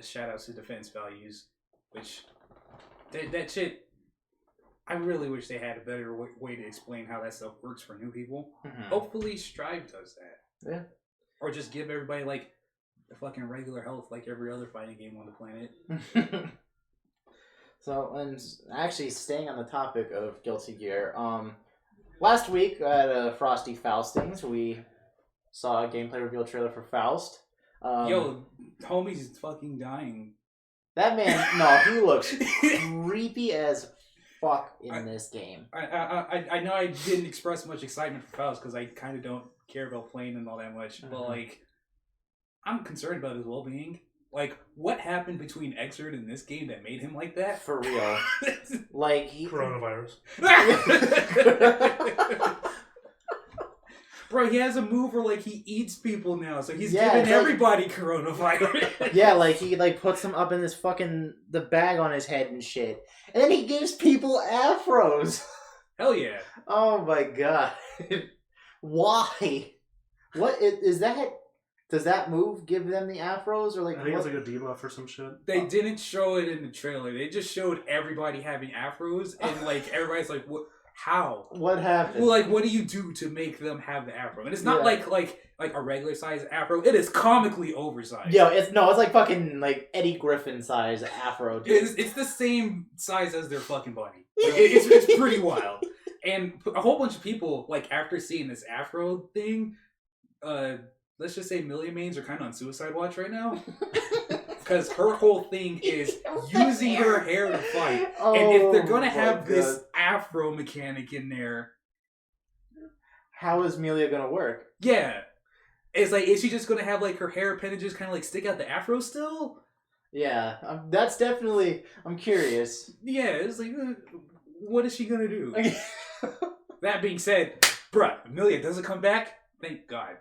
Shout outs to defense values, which that shit. I really wish they had a better way to explain how that stuff works for new people. Mm-hmm. Hopefully, Strive does that. Yeah. Or just give everybody like the fucking regular health like every other fighting game on the planet. So, and actually staying on the topic of Guilty Gear, last week at Frosty Faustings, we saw a gameplay reveal trailer for Faust. Yo, homie's fucking dying. That man, no, he looks creepy as fuck in this game. I know I didn't express much excitement for Faust because I kind of don't care about playing him all that much, but like, I'm concerned about his well-being. Like, what happened between Xrd and this game that made him like that? For real. Like, he... Coronavirus. Bro, he has a move where, like, he eats people now, so he's Yeah, giving it's like- everybody coronavirus. Yeah, like, he, like, puts them up in this fucking... the bag on his head and shit. And then he gives people afros. Hell yeah. Oh my god. Why? What is that? Does that move give them the afros or like? I think what? it's like a debuff or some shit. They didn't show it in the trailer. They just showed everybody having afros, and, like, everybody's like, what? How? What happened? Well, like, what do you do to make them have the afro? And it's not Yeah. like a regular size afro. It is comically oversized. Yo, it's like fucking like Eddie Griffin size afro. Dude. It's the same size as their fucking body. Like, it's pretty wild. And a whole bunch of people, like, after seeing this afro thing, let's just say Millie Mains are kind of on suicide watch right now. Because her whole thing is using her hair to fight. And if they're going to have this afro mechanic in there, how is Melia gonna work? yeah. It's like, is she just going to have, like, her hair appendages kind of, like, stick out the afro still? Yeah, that's definitely. I'm curious. Yeah, it's like, what is she going to do? That being said, bruh, Amelia doesn't come back, thank God.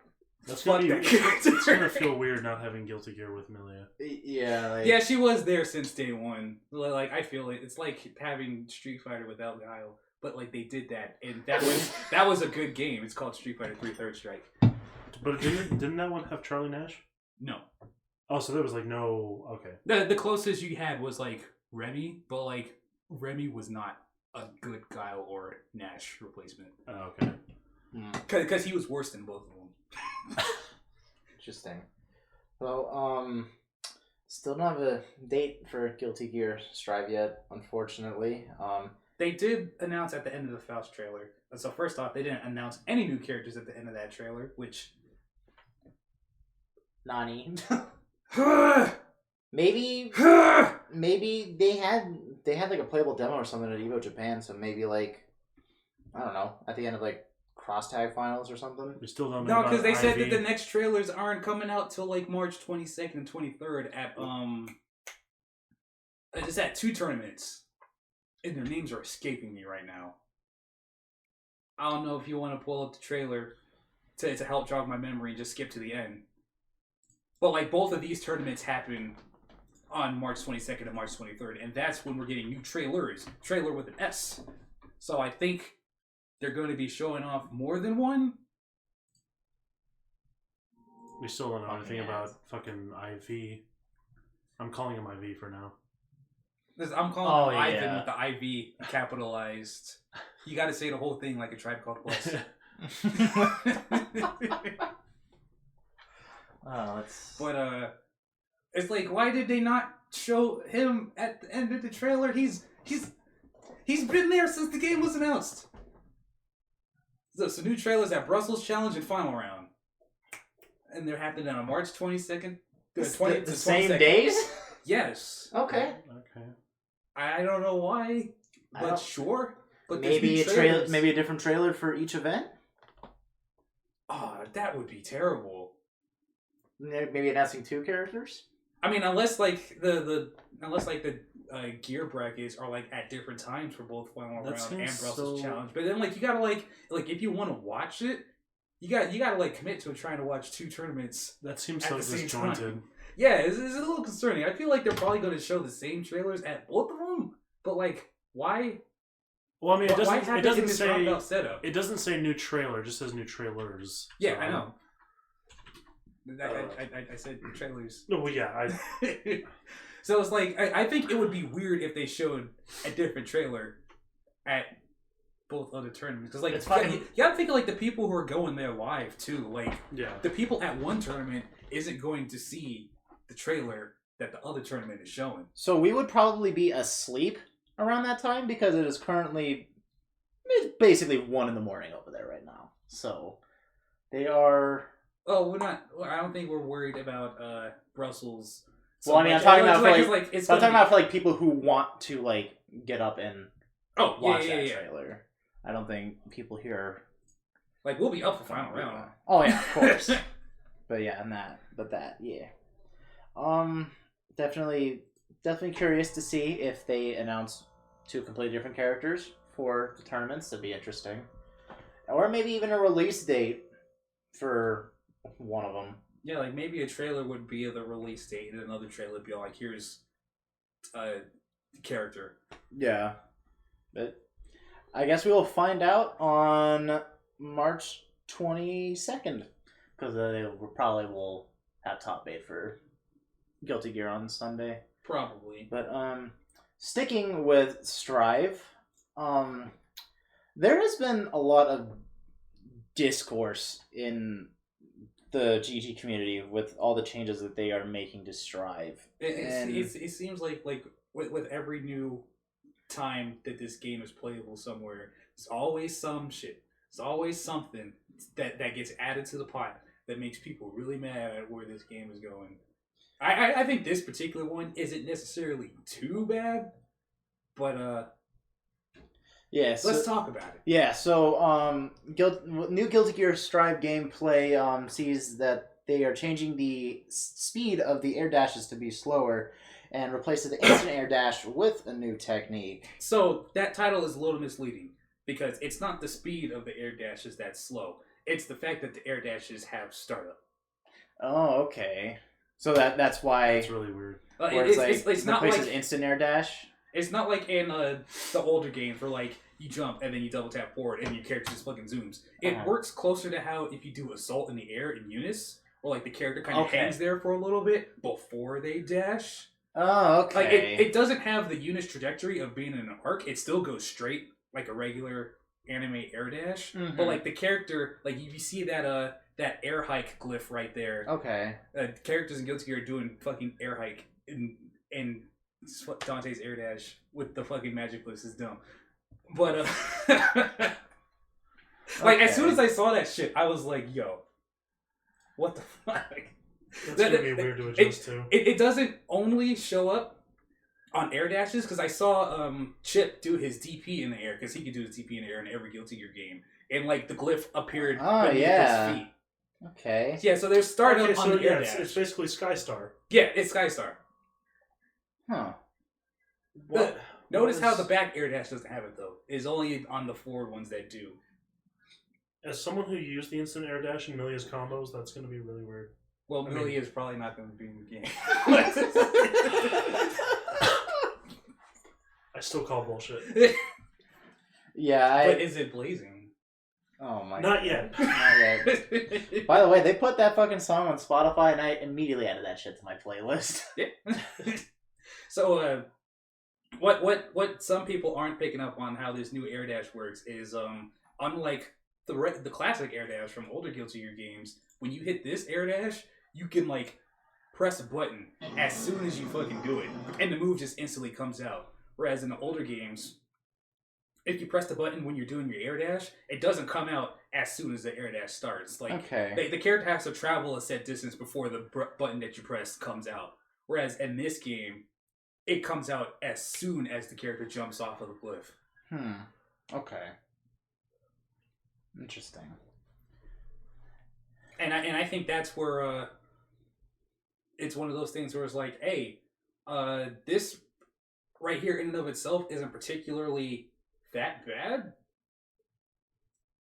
That's Fuck gonna that be. character. It's gonna feel weird not having Guilty Gear with Milia. Yeah, like, Yeah, she was there since day one. Like, I feel it. It's like having Street Fighter without Guile, but like they did that, and that was a good game. It's called Street Fighter 3 Third Strike. But didn't that one have Charlie Nash? No, Oh, so there was like no. Okay. the closest you had was like Remy, but like Remy was not a good Guile or Nash replacement Oh, okay. because he was worse than both of them. Interesting. So, still don't have a date for Guilty Gear Strive yet, unfortunately. They did announce at the end of the Faust trailer. So first off, they didn't announce any new characters at the end of that trailer, which Nani. I Maybe they had like a playable demo or something at Evo Japan, so maybe like I don't know, at the end of like cross tag finals or something. We still don't know. No, about because they said that IV. the next trailers aren't coming out till like March 22nd and 23rd at it's at 2 tournaments, and their names are escaping me right now. I don't know if you want to pull up the trailer to help jog my memory and just skip to the end. But like both of these tournaments happen on March 22nd and March 23rd, and that's when we're getting new trailers. Trailer with an S. So I think they're going to be showing off more than one. We still don't know Oh, anything man. about fucking IV. I'm calling him IV for now. I'm calling Oh, him Ivan yeah. with the IV capitalized. You got to say the whole thing like a Tribe Called Quest. Oh, it's But it's like, why did they not show him at the end of the trailer? He's been there since the game was announced. So new trailers at Brussels Challenge and Final Round, and they're happening on March 22nd. the same 22nd. days. Yes. Okay, Okay. I don't know why, I but don't- sure. But there's maybe new a trailer, trailers. maybe a different trailer for each event. Oh, that would be terrible. Maybe announcing 2 characters. I mean, unless like the gear brackets are like at different times for both Final That Round and seems Brussels so- Challenge. But then like you gotta like if you want to watch it, you gotta like commit to trying to watch 2 tournaments. That seems At so the same disjointed. time. Yeah, it's a little concerning. I feel like they're probably going to show the same trailers at both of them. But like, why? Well, I mean, it Why doesn't. have It it in doesn't this say. roundabout setup? It doesn't say new trailer. It just says new trailers. Yeah, So, I know. I said trailers. No, well, yeah. So it's like I think it would be weird if they showed a different trailer at both other tournaments because like It's fucking- you gotta think of like the people who are going there live too. Like Yeah. the people at one tournament isn't going to see the trailer that the other tournament is showing. So we would probably be asleep around that time because it's basically 1 in the morning over there right now. So they are. Oh, we're not. I don't think we're worried about Brussels. Well, I mean, I'm much. talking It's about for, it's like, it's I'm gonna talking be- about for like people who want to like get up and Oh, watch yeah. that trailer. I don't think people here. Are... Like we'll be up for final round. Oh yeah, of course. But yeah, and that. But that, yeah. definitely curious to see if they announce two completely different characters for the tournaments. That'd be interesting, or maybe even a release date for one of them. Yeah, like maybe a trailer would be the release date, and another trailer would be like, "Here's a character." Yeah, but I guess we will find out on March 22nd because they probably will have top 8 for Guilty Gear on Sunday. Probably. But sticking with Strive, there has been a lot of discourse in the GG community with all the changes that they are making to Strive. It seems like with every new time that this game is playable somewhere, there's always some shit. There's always something that gets added to the pot that makes people really mad at where this game is going. I think this particular one isn't necessarily too bad, but yeah, let's talk about it. Yeah, so new Guilty Gear Strive gameplay sees that they are changing the speed of the air dashes to be slower and replaces the instant air dash with a new technique. So that title is a little misleading because it's not the speed of the air dashes that's slow. It's the fact that the air dashes have startup. Oh, okay. So that's why It's really weird. It's not like instant air dash. It's not like in the older games where like you jump and then you double tap forward and your character just fucking zooms. It works closer to how if you do assault in the air in Eunice, or like the character kind of hangs there for a little bit before they dash. Oh, okay. Like it doesn't have the Eunice trajectory of being in an arc. It still goes straight like a regular anime air dash. Mm-hmm. But like the character, like you see that that air hike glyph right there. Okay. Characters in Guilty Gear are doing fucking air hike and Dante's air dash with the fucking magic glyphs is dumb. But like as soon as I saw that shit, I was like, "Yo, what the fuck?" That's gonna be weird to adjust to. It doesn't only show up on air dashes because I saw Chip do his DP in the air because he could do his DP in the air in every Guilty Gear game, and like the glyph appeared beneath his feet. Okay. Yeah, so there's startup on the air dash. It's basically Skystar. Yeah, it's Skystar. Huh. Notice how the back air dash doesn't have it though. It's only on the forward ones that do. As someone who used the instant air dash in Milia's combos, that's going to be really weird. Well, Milia is probably not going to be in the game. I still call bullshit. Yeah, but is it blazing? Oh my Not God. yet. Not yet. By the way, they put that fucking song on Spotify, and I immediately added that shit to my playlist. Yeah. So, what some people aren't picking up on how this new air dash works is, unlike the classic air dash from older Guilty Gear games, when you hit this air dash, you can like press a button as soon as you fucking do it, and the move just instantly comes out. Whereas in the older games, if you press the button when you're doing your air dash, it doesn't come out as soon as the air dash starts. Like the character has to travel a set distance before the button that you press comes out. Whereas in this game, it comes out as soon as the character jumps off of the glyph. Okay. Interesting. And I think that's where it's one of those things where it's like, hey, this right here in and of itself isn't particularly that bad.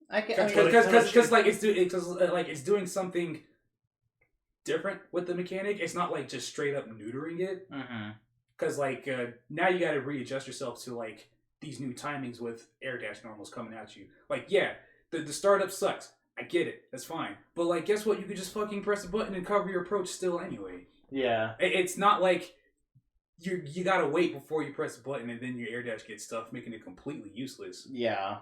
Because like it's doing something different with the mechanic. It's not like just straight up neutering it. Because like now you got to readjust yourself to like these new timings with air dash normals coming at you. Like the startup sucks. I get it. That's fine. But like, guess what? You could just fucking press a button and cover your approach still anyway. Yeah. It's not like you gotta wait before you press a button and then your air dash gets stuff, making it completely useless. Yeah.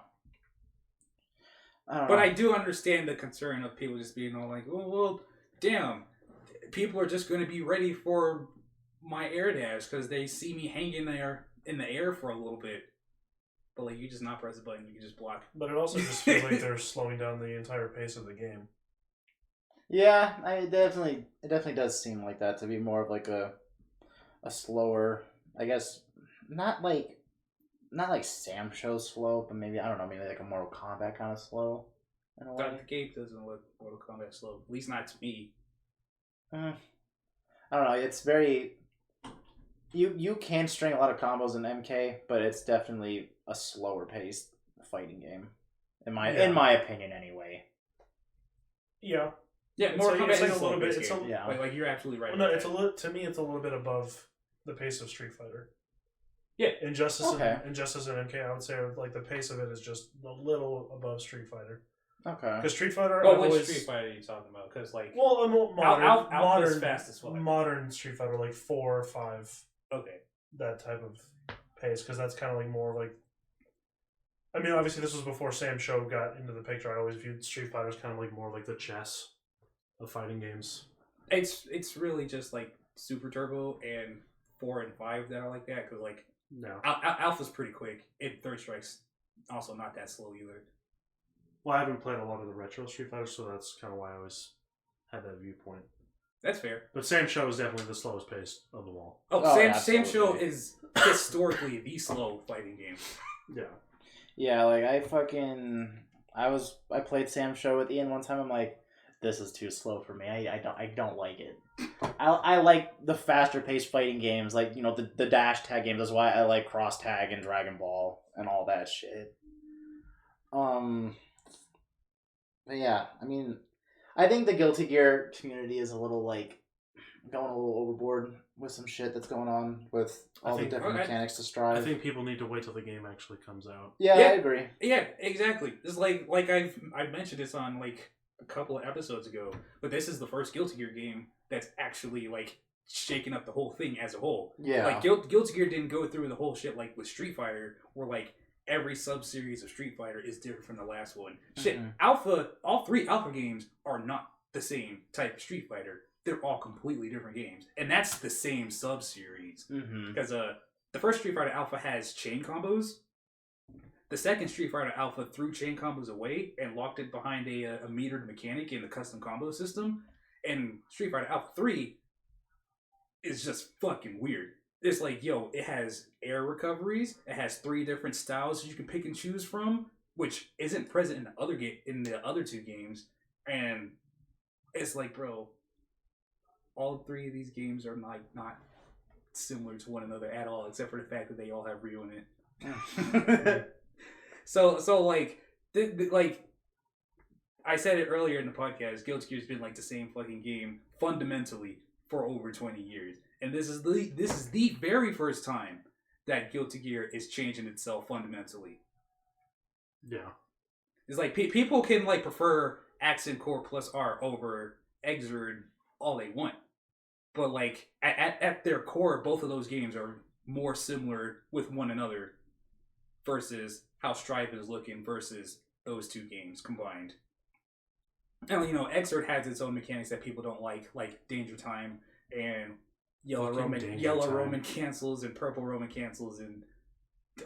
But I do understand the concern of people just being all like, well, damn, people are just going to be ready for my air dash because they see me hanging there in the air for a little bit. But like, you just not press a button, you can just block. But it also just feels like they're slowing down the entire pace of the game. Yeah, it definitely does seem like that to be more of like a slower, I guess, not like Sam Show slow, but maybe, I don't know, maybe like a Mortal Kombat kind of slow in a way. The game doesn't look Mortal Kombat slow, at least not to me. I don't know. It's very you can string a lot of combos in MK, but it's definitely a slower paced fighting game. In my opinion, anyway. Yeah. Yeah, more it's combat like is a little bit. slow-paced It's game. yeah. Like you're absolutely right. Well, no, about it's a that. little. To me, it's a little bit above the pace of Street Fighter. Yeah. Injustice Okay. and MK, I would say like the pace of it is just a little above Street Fighter. Okay. Because Street Fighter, Oh, I've which always, Street Fighter are you talking about? Because like, well, Alpha's modern, fast as fuck. modern Street Fighter, like 4 or 5, okay, that type of pace, because that's kind of like more like. I mean, obviously, this was before Sam Show got into the picture. I always viewed Street Fighter as kind of like more like the chess of fighting games. it's really just like Super Turbo and 4 and 5 that are like that. Because like No. Alpha's pretty quick. Third Strike's also not that slow either. Well, I haven't played a lot of the retro Street Fighter, so that's kind of why I always had that viewpoint. That's fair. But Sam Show is definitely the slowest paced of them all. Oh, Oh, Sam Show absolutely. is historically the slow fighting game. Yeah. Yeah, like I played Sam Show with Ian one time. I'm like, this is too slow for me. I don't like it. I like the faster paced fighting games, like the dash tag games. That's why I like Cross Tag and Dragon Ball and all that shit. But yeah, I mean, I think the Guilty Gear community is a little like going a little overboard with some shit that's going on with all the different mechanics to strive. I think people need to wait till the game actually comes out. Yeah, Yeah. I agree. Yeah, exactly. It's like I've mentioned this on like a couple of episodes ago, but this is the first Guilty Gear game that's actually like shaking up the whole thing as a whole. Yeah. Like Guilty Gear didn't go through the whole shit like with Street Fighter, where like every sub-series of Street Fighter is different from the last one. Shit, Mhm. all 3 Alpha games are not the same type of Street Fighter. They're all completely different games, and that's the same sub-series. Mm-hmm. Because the first Street Fighter Alpha has chain combos. The second Street Fighter Alpha threw chain combos away and locked it behind a metered mechanic in the custom combo system. And Street Fighter Alpha 3 is just fucking weird. It's like, yo, it has air recoveries. It has 3 different styles you can pick and choose from, which isn't present in the other 2 games. And it's like, bro, all 3 of these games are not similar to one another at all, except for the fact that they all have Ryu in it. So like, like I said it earlier in the podcast, Guilty Gear's been like the same fucking game fundamentally for over 20 years, and this is the very first time that Guilty Gear is changing itself fundamentally. Yeah. It's like people can like prefer Accent Core plus R over Exerd all they want, but like at their core, both of those games are more similar with one another versus how Stripe is looking versus those 2 games combined. And Exerd has its own mechanics that people don't like Danger Time and Yellow Roman cancels and Purple Roman cancels and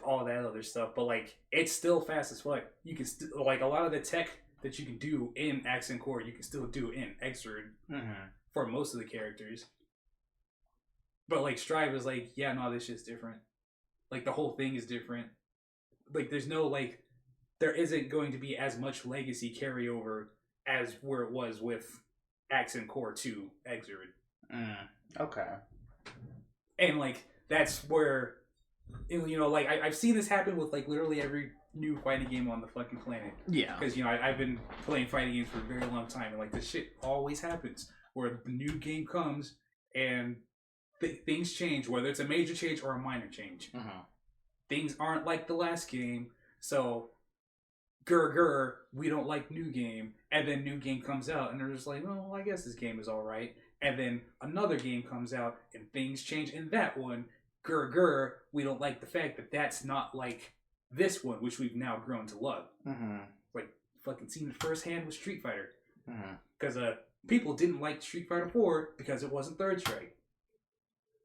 all that other stuff. But like, it's still fast as fuck. You can still like a lot of the tech that you can do in Accent Core, you can still do in Exerd for most of the characters. But like Strive is like, yeah, no, this shit's different. Like the whole thing is different. Like there's no like, there isn't going to be as much legacy carryover as where it was with Accent Core 2 Exerd. Okay. And like that's where, like I've seen this happen with like literally every new fighting game on the fucking planet. Yeah. Because I've been playing fighting games for a very long time, and like this shit always happens where the new game comes and things change, whether it's a major change or a minor change. Things aren't like the last game, so we don't like new game, and then new game comes out and they're just like, well, I guess this game is all right. And then another game comes out and things change in that one. We don't like the fact that that's not like this one, which we've now grown to love. Like fucking seen it firsthand with Street Fighter. Because people didn't like Street Fighter 4 because it wasn't Third Strike.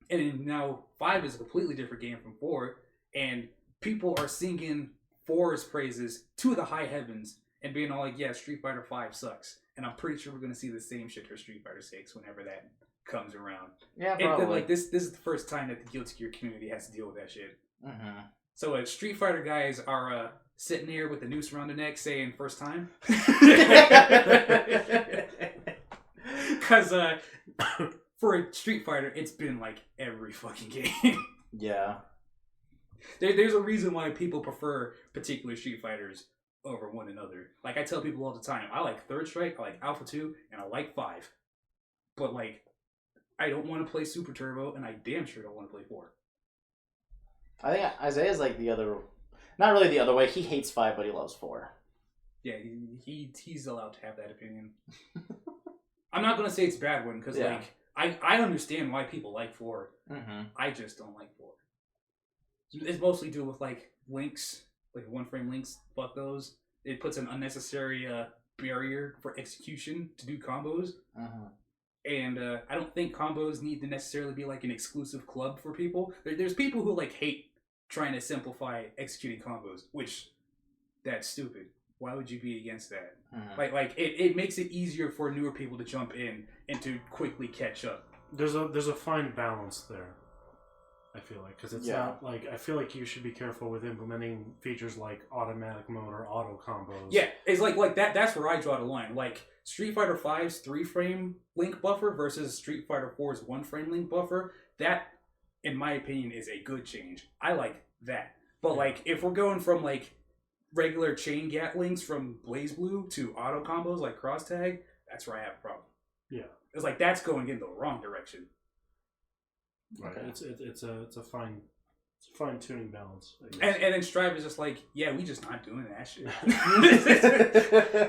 And now 5 is a completely different game from 4, and people are singing 4's praises to the high heavens and being all like, yeah, Street Fighter 5 sucks. And I'm pretty sure we're going to see the same shit for Street Fighter 6 whenever that comes around. Yeah, And probably. like this is the first time that the Guilty Gear community has to deal with that shit. So Street Fighter guys are sitting there with the noose around their neck saying first time. Because for Street Fighter, it's been like every fucking game. Yeah. There's a reason why people prefer particular Street Fighters over one another. Like, I tell people all the time, I like Third Strike, I like Alpha 2, and I like 5. But, like, I don't want to play Super Turbo, and I damn sure don't want to play 4. I think Isaiah's like the other... Not really the other way. He hates 5, but he loves 4. Yeah, he's allowed to have that opinion. I'm not going to say it's a bad one, because, like, I understand why people like 4. Mm-hmm. I just don't like 4. It's mostly due with, like, links, like one-frame links. Fuck those. It puts an unnecessary barrier for execution to do combos. Uh-huh. And I don't think combos need to necessarily be, like, an exclusive club for people. There's people who, like, hate trying to simplify executing combos, which, that's stupid. Why would you be against that? Mm-hmm. Like it makes it easier for newer people to jump in and to quickly catch up. There's a fine balance there. I feel like, because it's not like, I feel like you should be careful with implementing features like automatic mode or auto combos. Yeah, it's like that. That's where I draw the line. Like Street Fighter V's 3-frame link buffer versus Street Fighter 4's 1-frame link buffer. That, in my opinion, is a good change. I like that. But like, if we're going from like regular chain gat links from BlazBlue to auto combos like cross tag, that's where I have a problem. Yeah, it's like that's going in the wrong direction. Right. Okay. It's a fine tuning balance. And then Strive is just like, yeah, we just not doing that shit.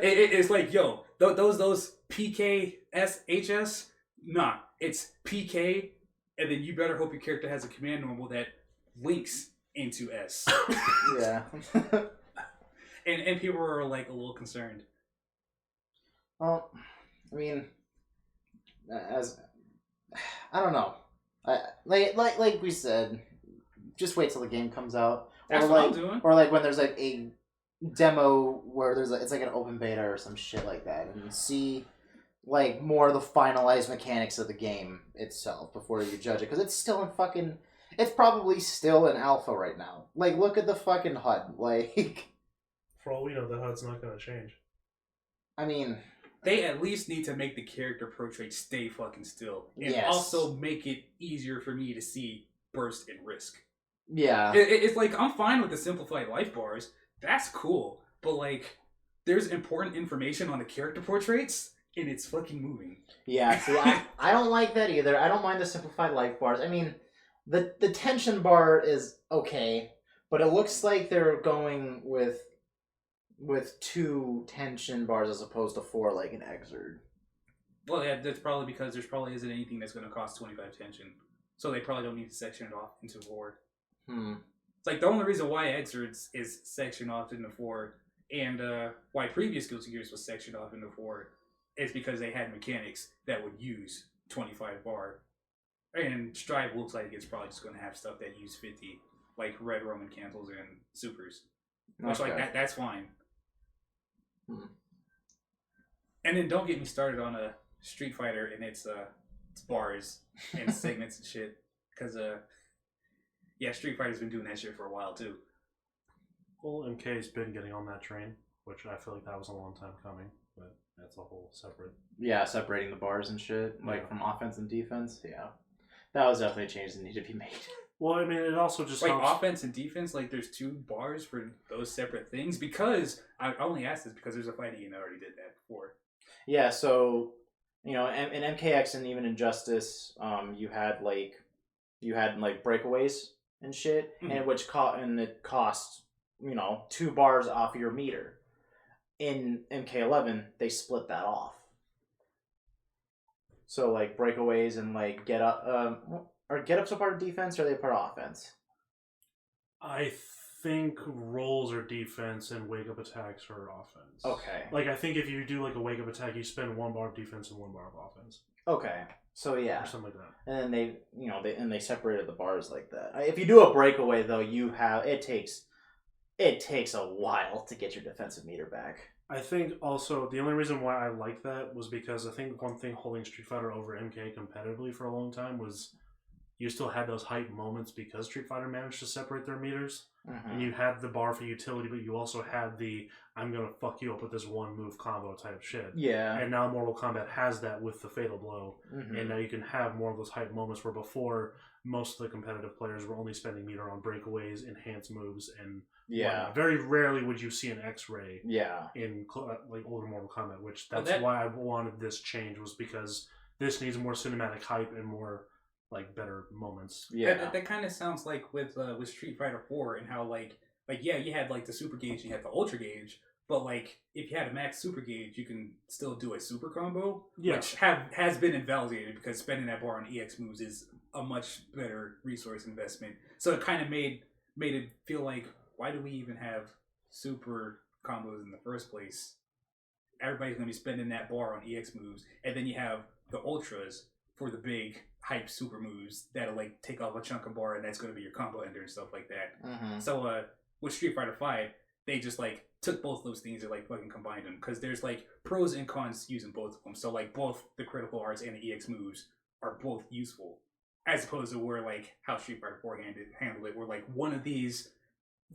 It's like, yo, those PKSHS, nah, it's PK, and then you better hope your character has a command normal that links into S. Yeah. and people are like a little concerned. Well, I mean, I don't know. Like we said, just wait till the game comes out. That's what I'm doing. Or like when there's like a demo where it's like an open beta or some shit like that, and see like more of the finalized mechanics of the game itself before you judge it, because it's still in fucking. It's probably still in alpha right now. Like, look at the fucking HUD. Like, for all we know, the HUD's not going to change. I mean, they at least need to make the character portrait stay fucking still. And also make it easier for me to see burst and risk. Yeah. It's like, I'm fine with the simplified life bars. That's cool. But, like, there's important information on the character portraits, and it's fucking moving. Yeah, see, I don't like that either. I don't mind the simplified life bars. I mean, the tension bar is okay, but it looks like they're going with 2 tension bars as opposed to 4 like an Exerd. Well, yeah, that's probably because there probably isn't anything that's going to cost 25 tension. So they probably don't need to section it off into 4. It's like the only reason why Exerds is sectioned off into 4 and why previous Guilty Gears was sectioned off into 4 is because they had mechanics that would use 25 bar. And Strive looks like it's probably just going to have stuff that use 50, like Red Roman Cantles and Supers. Which, like, that's fine. And then don't get me started on a Street Fighter and its bars and segments and shit. Because, Street Fighter's been doing that shit for a while, too. Well, MK's been getting on that train, which I feel like that was a long time coming, but that's a whole separate... Yeah, separating the bars and shit, like from offense and defense, yeah. That was definitely a change that needed to be made. Well, I mean, it also just like helps... offense and defense, like there's 2 bars for those separate things, because I only asked this because there's a fighting game that already did that before. Yeah, so you know, in MKX and even Injustice, you had breakaways and shit, and it cost 2 bars off your meter. In MK11, they split that off. So like breakaways and like get up, are get ups a part of defense or are they part of offense? I think rolls are defense and wake up attacks are offense. Okay. Like I think if you do like a wake up attack, you spend 1 bar of defense and 1 bar of offense. Okay. So yeah. Or something like that. And then they separated the bars like that. If you do a breakaway though, it takes a while to get your defensive meter back. I think also the only reason why I like that was because I think one thing holding Street Fighter over MK competitively for a long time was you still had those hype moments because Street Fighter managed to separate their meters. and you had the bar for utility, but you also had the I'm gonna fuck you up with this one move combo type shit. Yeah. And now Mortal Kombat has that with the Fatal Blow, and now you can have more of those hype moments where before most of the competitive players were only spending meter on breakaways, enhanced moves, and whatnot. Very rarely would you see an X-ray. In like older Mortal Kombat, which that's why I wanted this change, was because this needs more cinematic hype and more like better moments. That kind of sounds like with Street Fighter 4 and how like you had like the super gauge and you had the ultra gauge, but like if you had a max super gauge you can still do a super combo, which has been invalidated because spending that bar on EX moves is a much better resource investment. So it kind of made it feel like, why do we even have super combos in the first place? Everybody's gonna be spending that bar on EX moves, and then you have the ultras for the big hype super moves that'll like take off a chunk of bar, and that's gonna be your combo ender and stuff like that. So with Street Fighter 5, they just like took both those things and like fucking combined them, because there's like pros and cons using both of them. So like both the critical arts and the EX moves are both useful, as opposed to where like how Street Fighter 4 handled it, where like one of these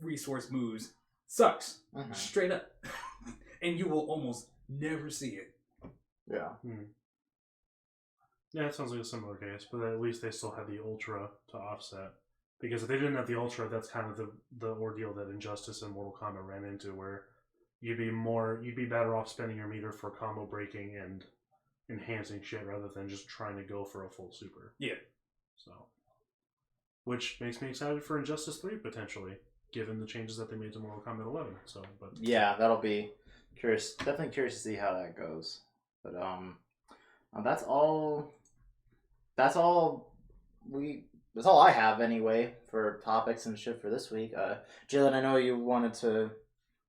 resource moves sucks straight up, and you will almost never see it. Yeah, it sounds like a similar case, but at least they still have the Ultra to offset. Because if they didn't have the Ultra, that's kind of the ordeal that Injustice and Mortal Kombat ran into, where you'd be better off spending your meter for combo breaking and enhancing shit rather than just trying to go for a full super. So, which makes me excited for Injustice 3 potentially, given the changes that they made to Mortal Kombat 11. So, but that'll be curious. Definitely curious to see how that goes. But that's all. That's all I have anyway for topics and shit for this week. Jalen, I know you wanted to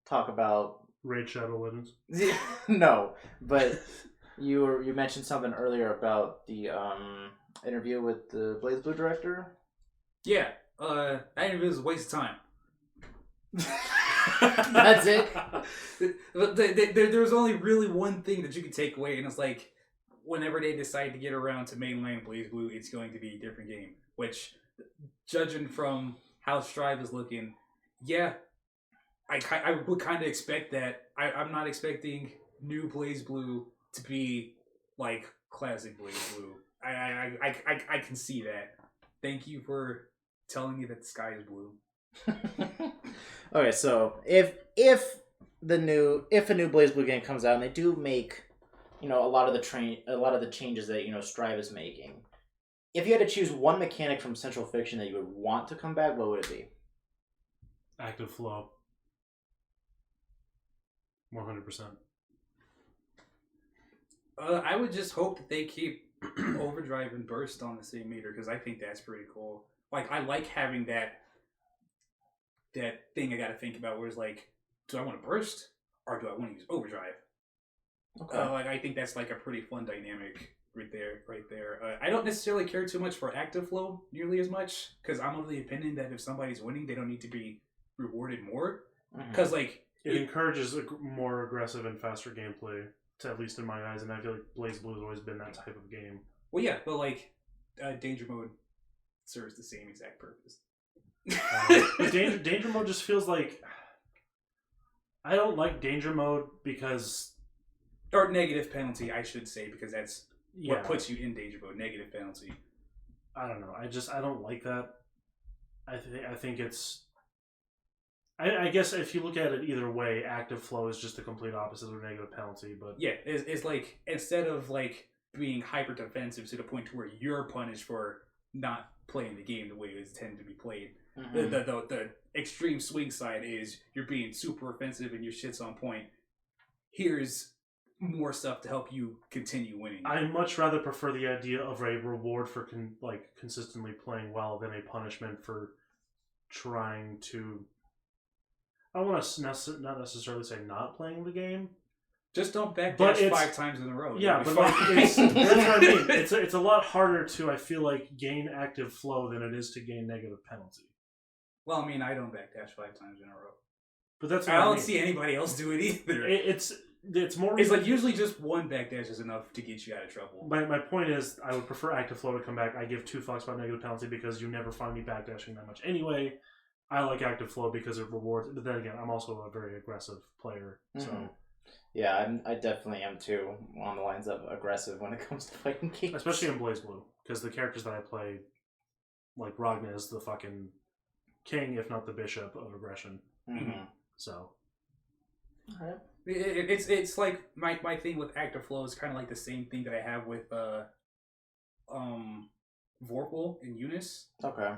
talk about Raid Shadow Legends. No, but you mentioned something earlier about the interview with the BlazBlue director. Yeah, that interview was a waste of time. That's it. There's only really one thing that you could take away, and it's like, whenever they decide to get around to mainline BlazBlue, it's going to be a different game. Which, judging from how Strive is looking, I would kind of expect that. I'm not expecting new BlazBlue to be like classic BlazBlue. I can see that. Thank you for telling me that the sky is blue. Okay, so if a new BlazBlue game comes out and they do make, a lot of the changes that Strive is making, if you had to choose one mechanic from Central Fiction that you would want to come back, what would it be? Active flow. 100%. I would just hope that they keep Overdrive and Burst on the same meter, because I think that's pretty cool. Like, I like having that thing I gotta think about, where it's like, do I want to Burst or do I want to use Overdrive? Okay. I think that's like a pretty fun dynamic right there. I don't necessarily care too much for active flow nearly as much, because I'm of the opinion that if somebody's winning, they don't need to be rewarded more. Because like it encourages a more aggressive and faster gameplay, at least in my eyes, and I feel like BlazBlue has always been that type of game. Well, yeah, but like Danger Mode serves the same exact purpose. But danger Mode just feels like, I don't like Danger Mode because, or negative penalty, I should say, because that's what puts you in Danger Mode. Negative penalty. I don't know. I don't like that. I think it's. I guess if you look at it either way, active flow is just the complete opposite of negative penalty. But yeah, it's like, instead of like being hyper defensive to the point to where you're punished for not playing the game the way it's intended to be played. The extreme swing side is you're being super offensive and your shit's on point. Here's more stuff to help you continue winning. I much rather prefer the idea of a reward for consistently playing well than a punishment for trying to. I want to not necessarily say not playing the game. Just don't backdash 5 times in a row. Yeah, but like, that's what I mean. It's a lot harder to, I feel like, gain active flow than it is to gain negative penalty. Well, I mean, I don't backdash 5 times in a row. But that's what I don't see anybody else do it either. It's more. It's like usually just one backdash is enough to get you out of trouble. My point is, I would prefer active flow to come back. I give 2 fucks about negative penalty because you never find me backdashing that much anyway. I like active flow because it rewards. But then again, I'm also a very aggressive player, so yeah, I definitely am too on the lines of aggressive when it comes to fighting games, especially in BlazBlue, because the characters that I play, like Ragna, is the fucking king, if not the bishop of aggression. So, it's like my thing with active flow is kind of like the same thing that I have with Vorpal and Eunice. Okay.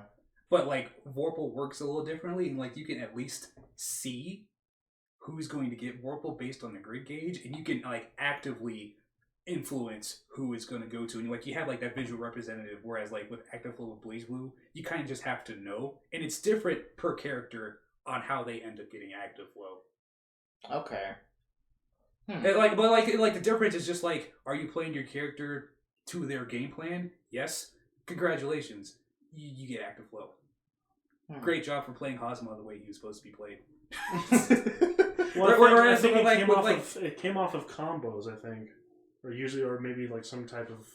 But like Vorpal works a little differently, and like you can at least see who's going to get Vorpal based on the grid gauge, and you can like actively influence who it's going to go to, and like you have like that visual representative. Whereas like with active flow with BlazBlue, you kind of just have to know, and it's different per character on how they end up getting active flow. Okay. But the difference is just like, are you playing your character to their game plan? Yes. Congratulations, you get active flow. Great job for playing Hosma the way he was supposed to be played. I think it came off of combos, I think, or maybe like some type of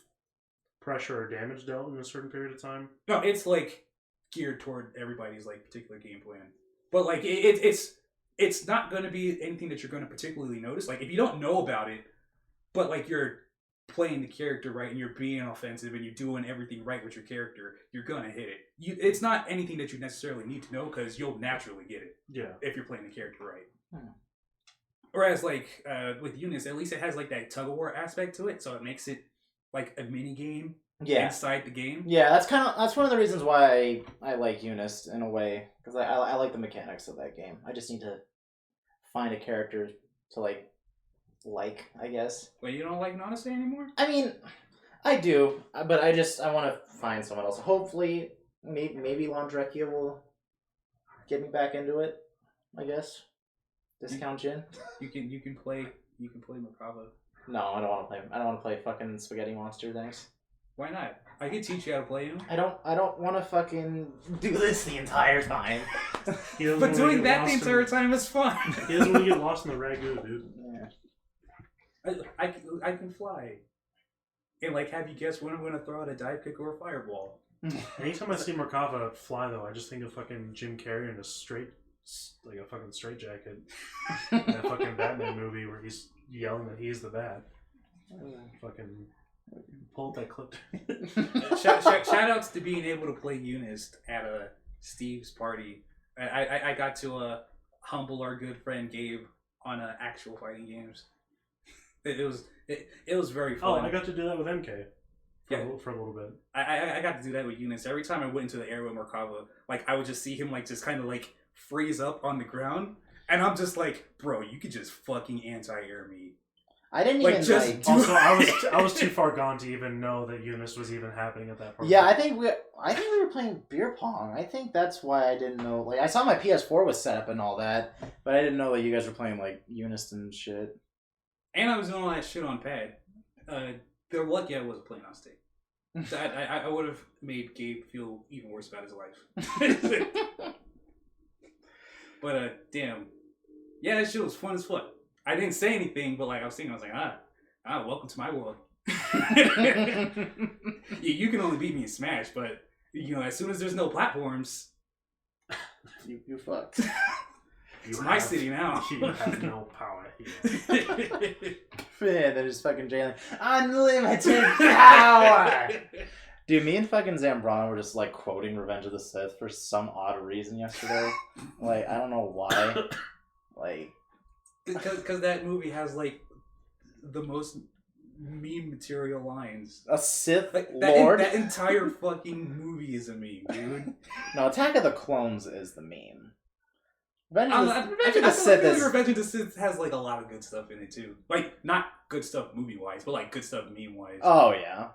pressure or damage dealt in a certain period of time. No, it's like geared toward everybody's like particular game plan. But like it's not going to be anything that you're going to particularly notice. Like if you don't know about it, but like you're playing the character right and you're being offensive and you're doing everything right with your character, you're gonna hit it. It's not anything that you necessarily need to know because you'll naturally get it. Yeah. If you're playing the character right. Whereas like with Eunice, at least it has like that tug of war aspect to it, so it makes it like a mini game inside the game. Yeah, that's one of the reasons why I like Eunice in a way, because I like the mechanics of that game. I just need to find a character to like, I guess. Wait, you don't like Nonase anymore? I mean, I do, but I want to find someone else. Hopefully, maybe Landrekia will get me back into it, I guess. Discount Jin. You can play Makava. No, I don't want to play fucking Spaghetti Monster, thanks. Why not? I can teach you how to play him. I don't want to fucking do this the entire time. But doing that the entire time is fun. He doesn't want to get lost in the ragu, dude. Yeah. I can fly. And like have you guess when I'm gonna throw out a dive kick or a fireball. Anytime I see Merkava fly though, I just think of fucking Jim Carrey in a fucking straight jacket. In that fucking Batman movie where he's yelling that he's the Bat. Fucking pull up that clip. Shout outs to being able to play Eunice at Steve's party. I got to humble our good friend Gabe on actual fighting games. It was very fun. Oh, I got to do that with MK for a little bit. I got to do that with Eunice. Every time I went into the area with Merkava, like I would just see him like just kind of like freeze up on the ground, and I'm just like, bro, you could just fucking anti-air me. I didn't like, even like. Also, I was too far gone to even know that Eunice was even happening at that point. Yeah, I think we were playing beer pong. I think that's why I didn't know. Like, I saw my PS4 was set up and all that, but I didn't know that you guys were playing like Eunice and shit. And I was doing all that shit on pad. They're lucky I wasn't playing on stick. I would have made Gabe feel even worse about his life. But damn, yeah, that shit was fun as fuck. I didn't say anything, but like I was thinking, I was like, welcome to my world. You can only beat me in Smash, but as soon as there's no platforms, you fucked. It's my city now. You have no power here. Man, they're just fucking jailing. Unlimited power! Dude, me and fucking Zambrano were just like quoting Revenge of the Sith for some odd reason yesterday. Like, I don't know why. Like, because that movie has like the most meme material lines. A Sith like, Lord? That entire fucking movie is a meme, dude. No, Attack of the Clones is the meme. Revenge of the Sith Revenge of the Sith has like a lot of good stuff in it too. Like not good stuff movie wise, but like good stuff meme wise. Oh yeah.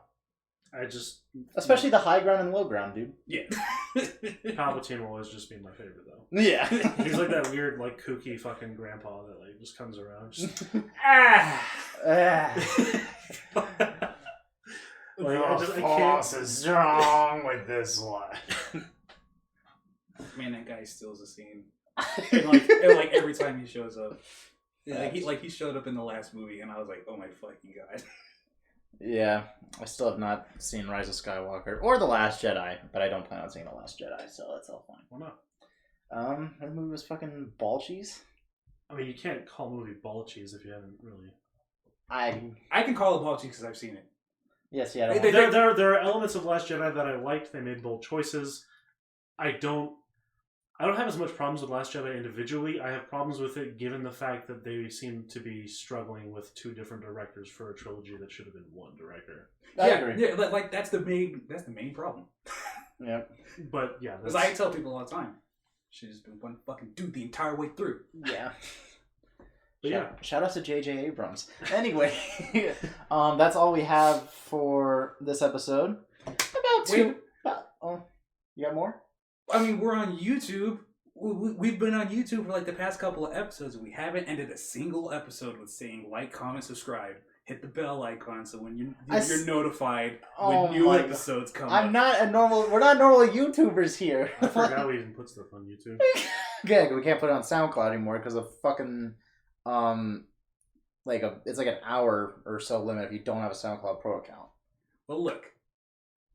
Especially the high ground and low ground, dude. Yeah. Palpatine will always just be my favorite though. Yeah. He's like that weird like kooky fucking grandpa that like just comes around. Just I can't. Is strong with this one. Man, that guy steals the scene. And like every time he shows up, he showed up in the last movie, and I was like, oh my fucking god. Yeah, I still have not seen Rise of Skywalker or The Last Jedi, but I don't plan on seeing The Last Jedi, so that's all fine. Why not? That movie was fucking ball cheese. I mean, you can't call a movie ball cheese if you haven't really. I can call it ball cheese because I've seen it. Yes, yeah. There are elements of Last Jedi that I liked. They made bold choices. I don't have as much problems with Last Jedi individually. I have problems with it given the fact that they seem to be struggling with 2 different directors for a trilogy that should have been 1 director. I agree. Yeah, like that's the main problem. Yeah. But yeah, Because I tell people all the time, should have just been one fucking dude the entire way through. Yeah. But yeah. Shout out to J.J. Abrams. Anyway, that's all we have for this episode. You got more? I mean, we're on YouTube. We've been on YouTube for like the past couple of episodes. We haven't ended a single episode with saying like, comment, subscribe. Hit the bell icon so when you're notified when new episodes come up. We're not normal YouTubers here. I forgot we even put stuff on YouTube. Yeah, we can't put it on SoundCloud anymore because of fucking it's like an hour or so limit if you don't have a SoundCloud Pro account. Well, look,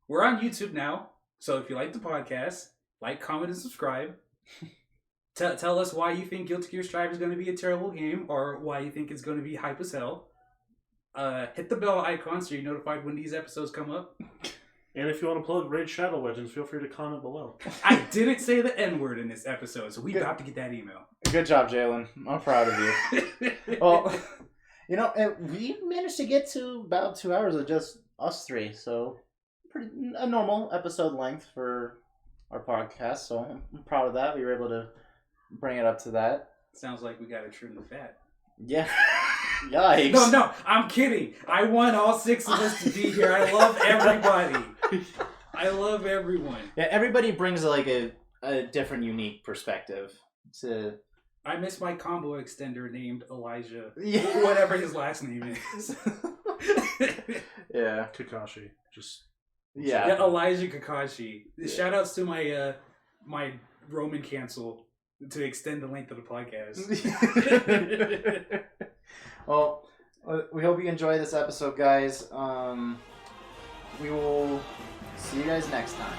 we're on YouTube now, so if you like the podcast, like, comment, and subscribe. Tell us why you think Guilty Gear Strive is going to be a terrible game, or why you think it's going to be hype as hell. Hit the bell icon so you're notified when these episodes come up. And if you want to plug Raid Shadow Legends, feel free to comment below. I didn't say the N-word in this episode, so we about to get that email. Good job, Jalen. I'm proud of you. Well, we managed to get to about 2 hours of just us 3, so a normal episode length for our podcast, so I'm proud of that. We were able to bring it up to that. Sounds like we got to trim the fat. Yeah. Yikes. No, I'm kidding. I want all 6 of us to be here. I love everybody. I love everyone. Yeah, everybody brings like a different, unique perspective. I miss my combo extender named Elijah. Yeah. Whatever his last name is. Yeah. Kakashi. Yeah, Elijah Kakashi. Yeah. Shout outs to my my Roman cancel to extend the length of the podcast. Well, we hope you enjoy this episode, guys. We will see you guys next time.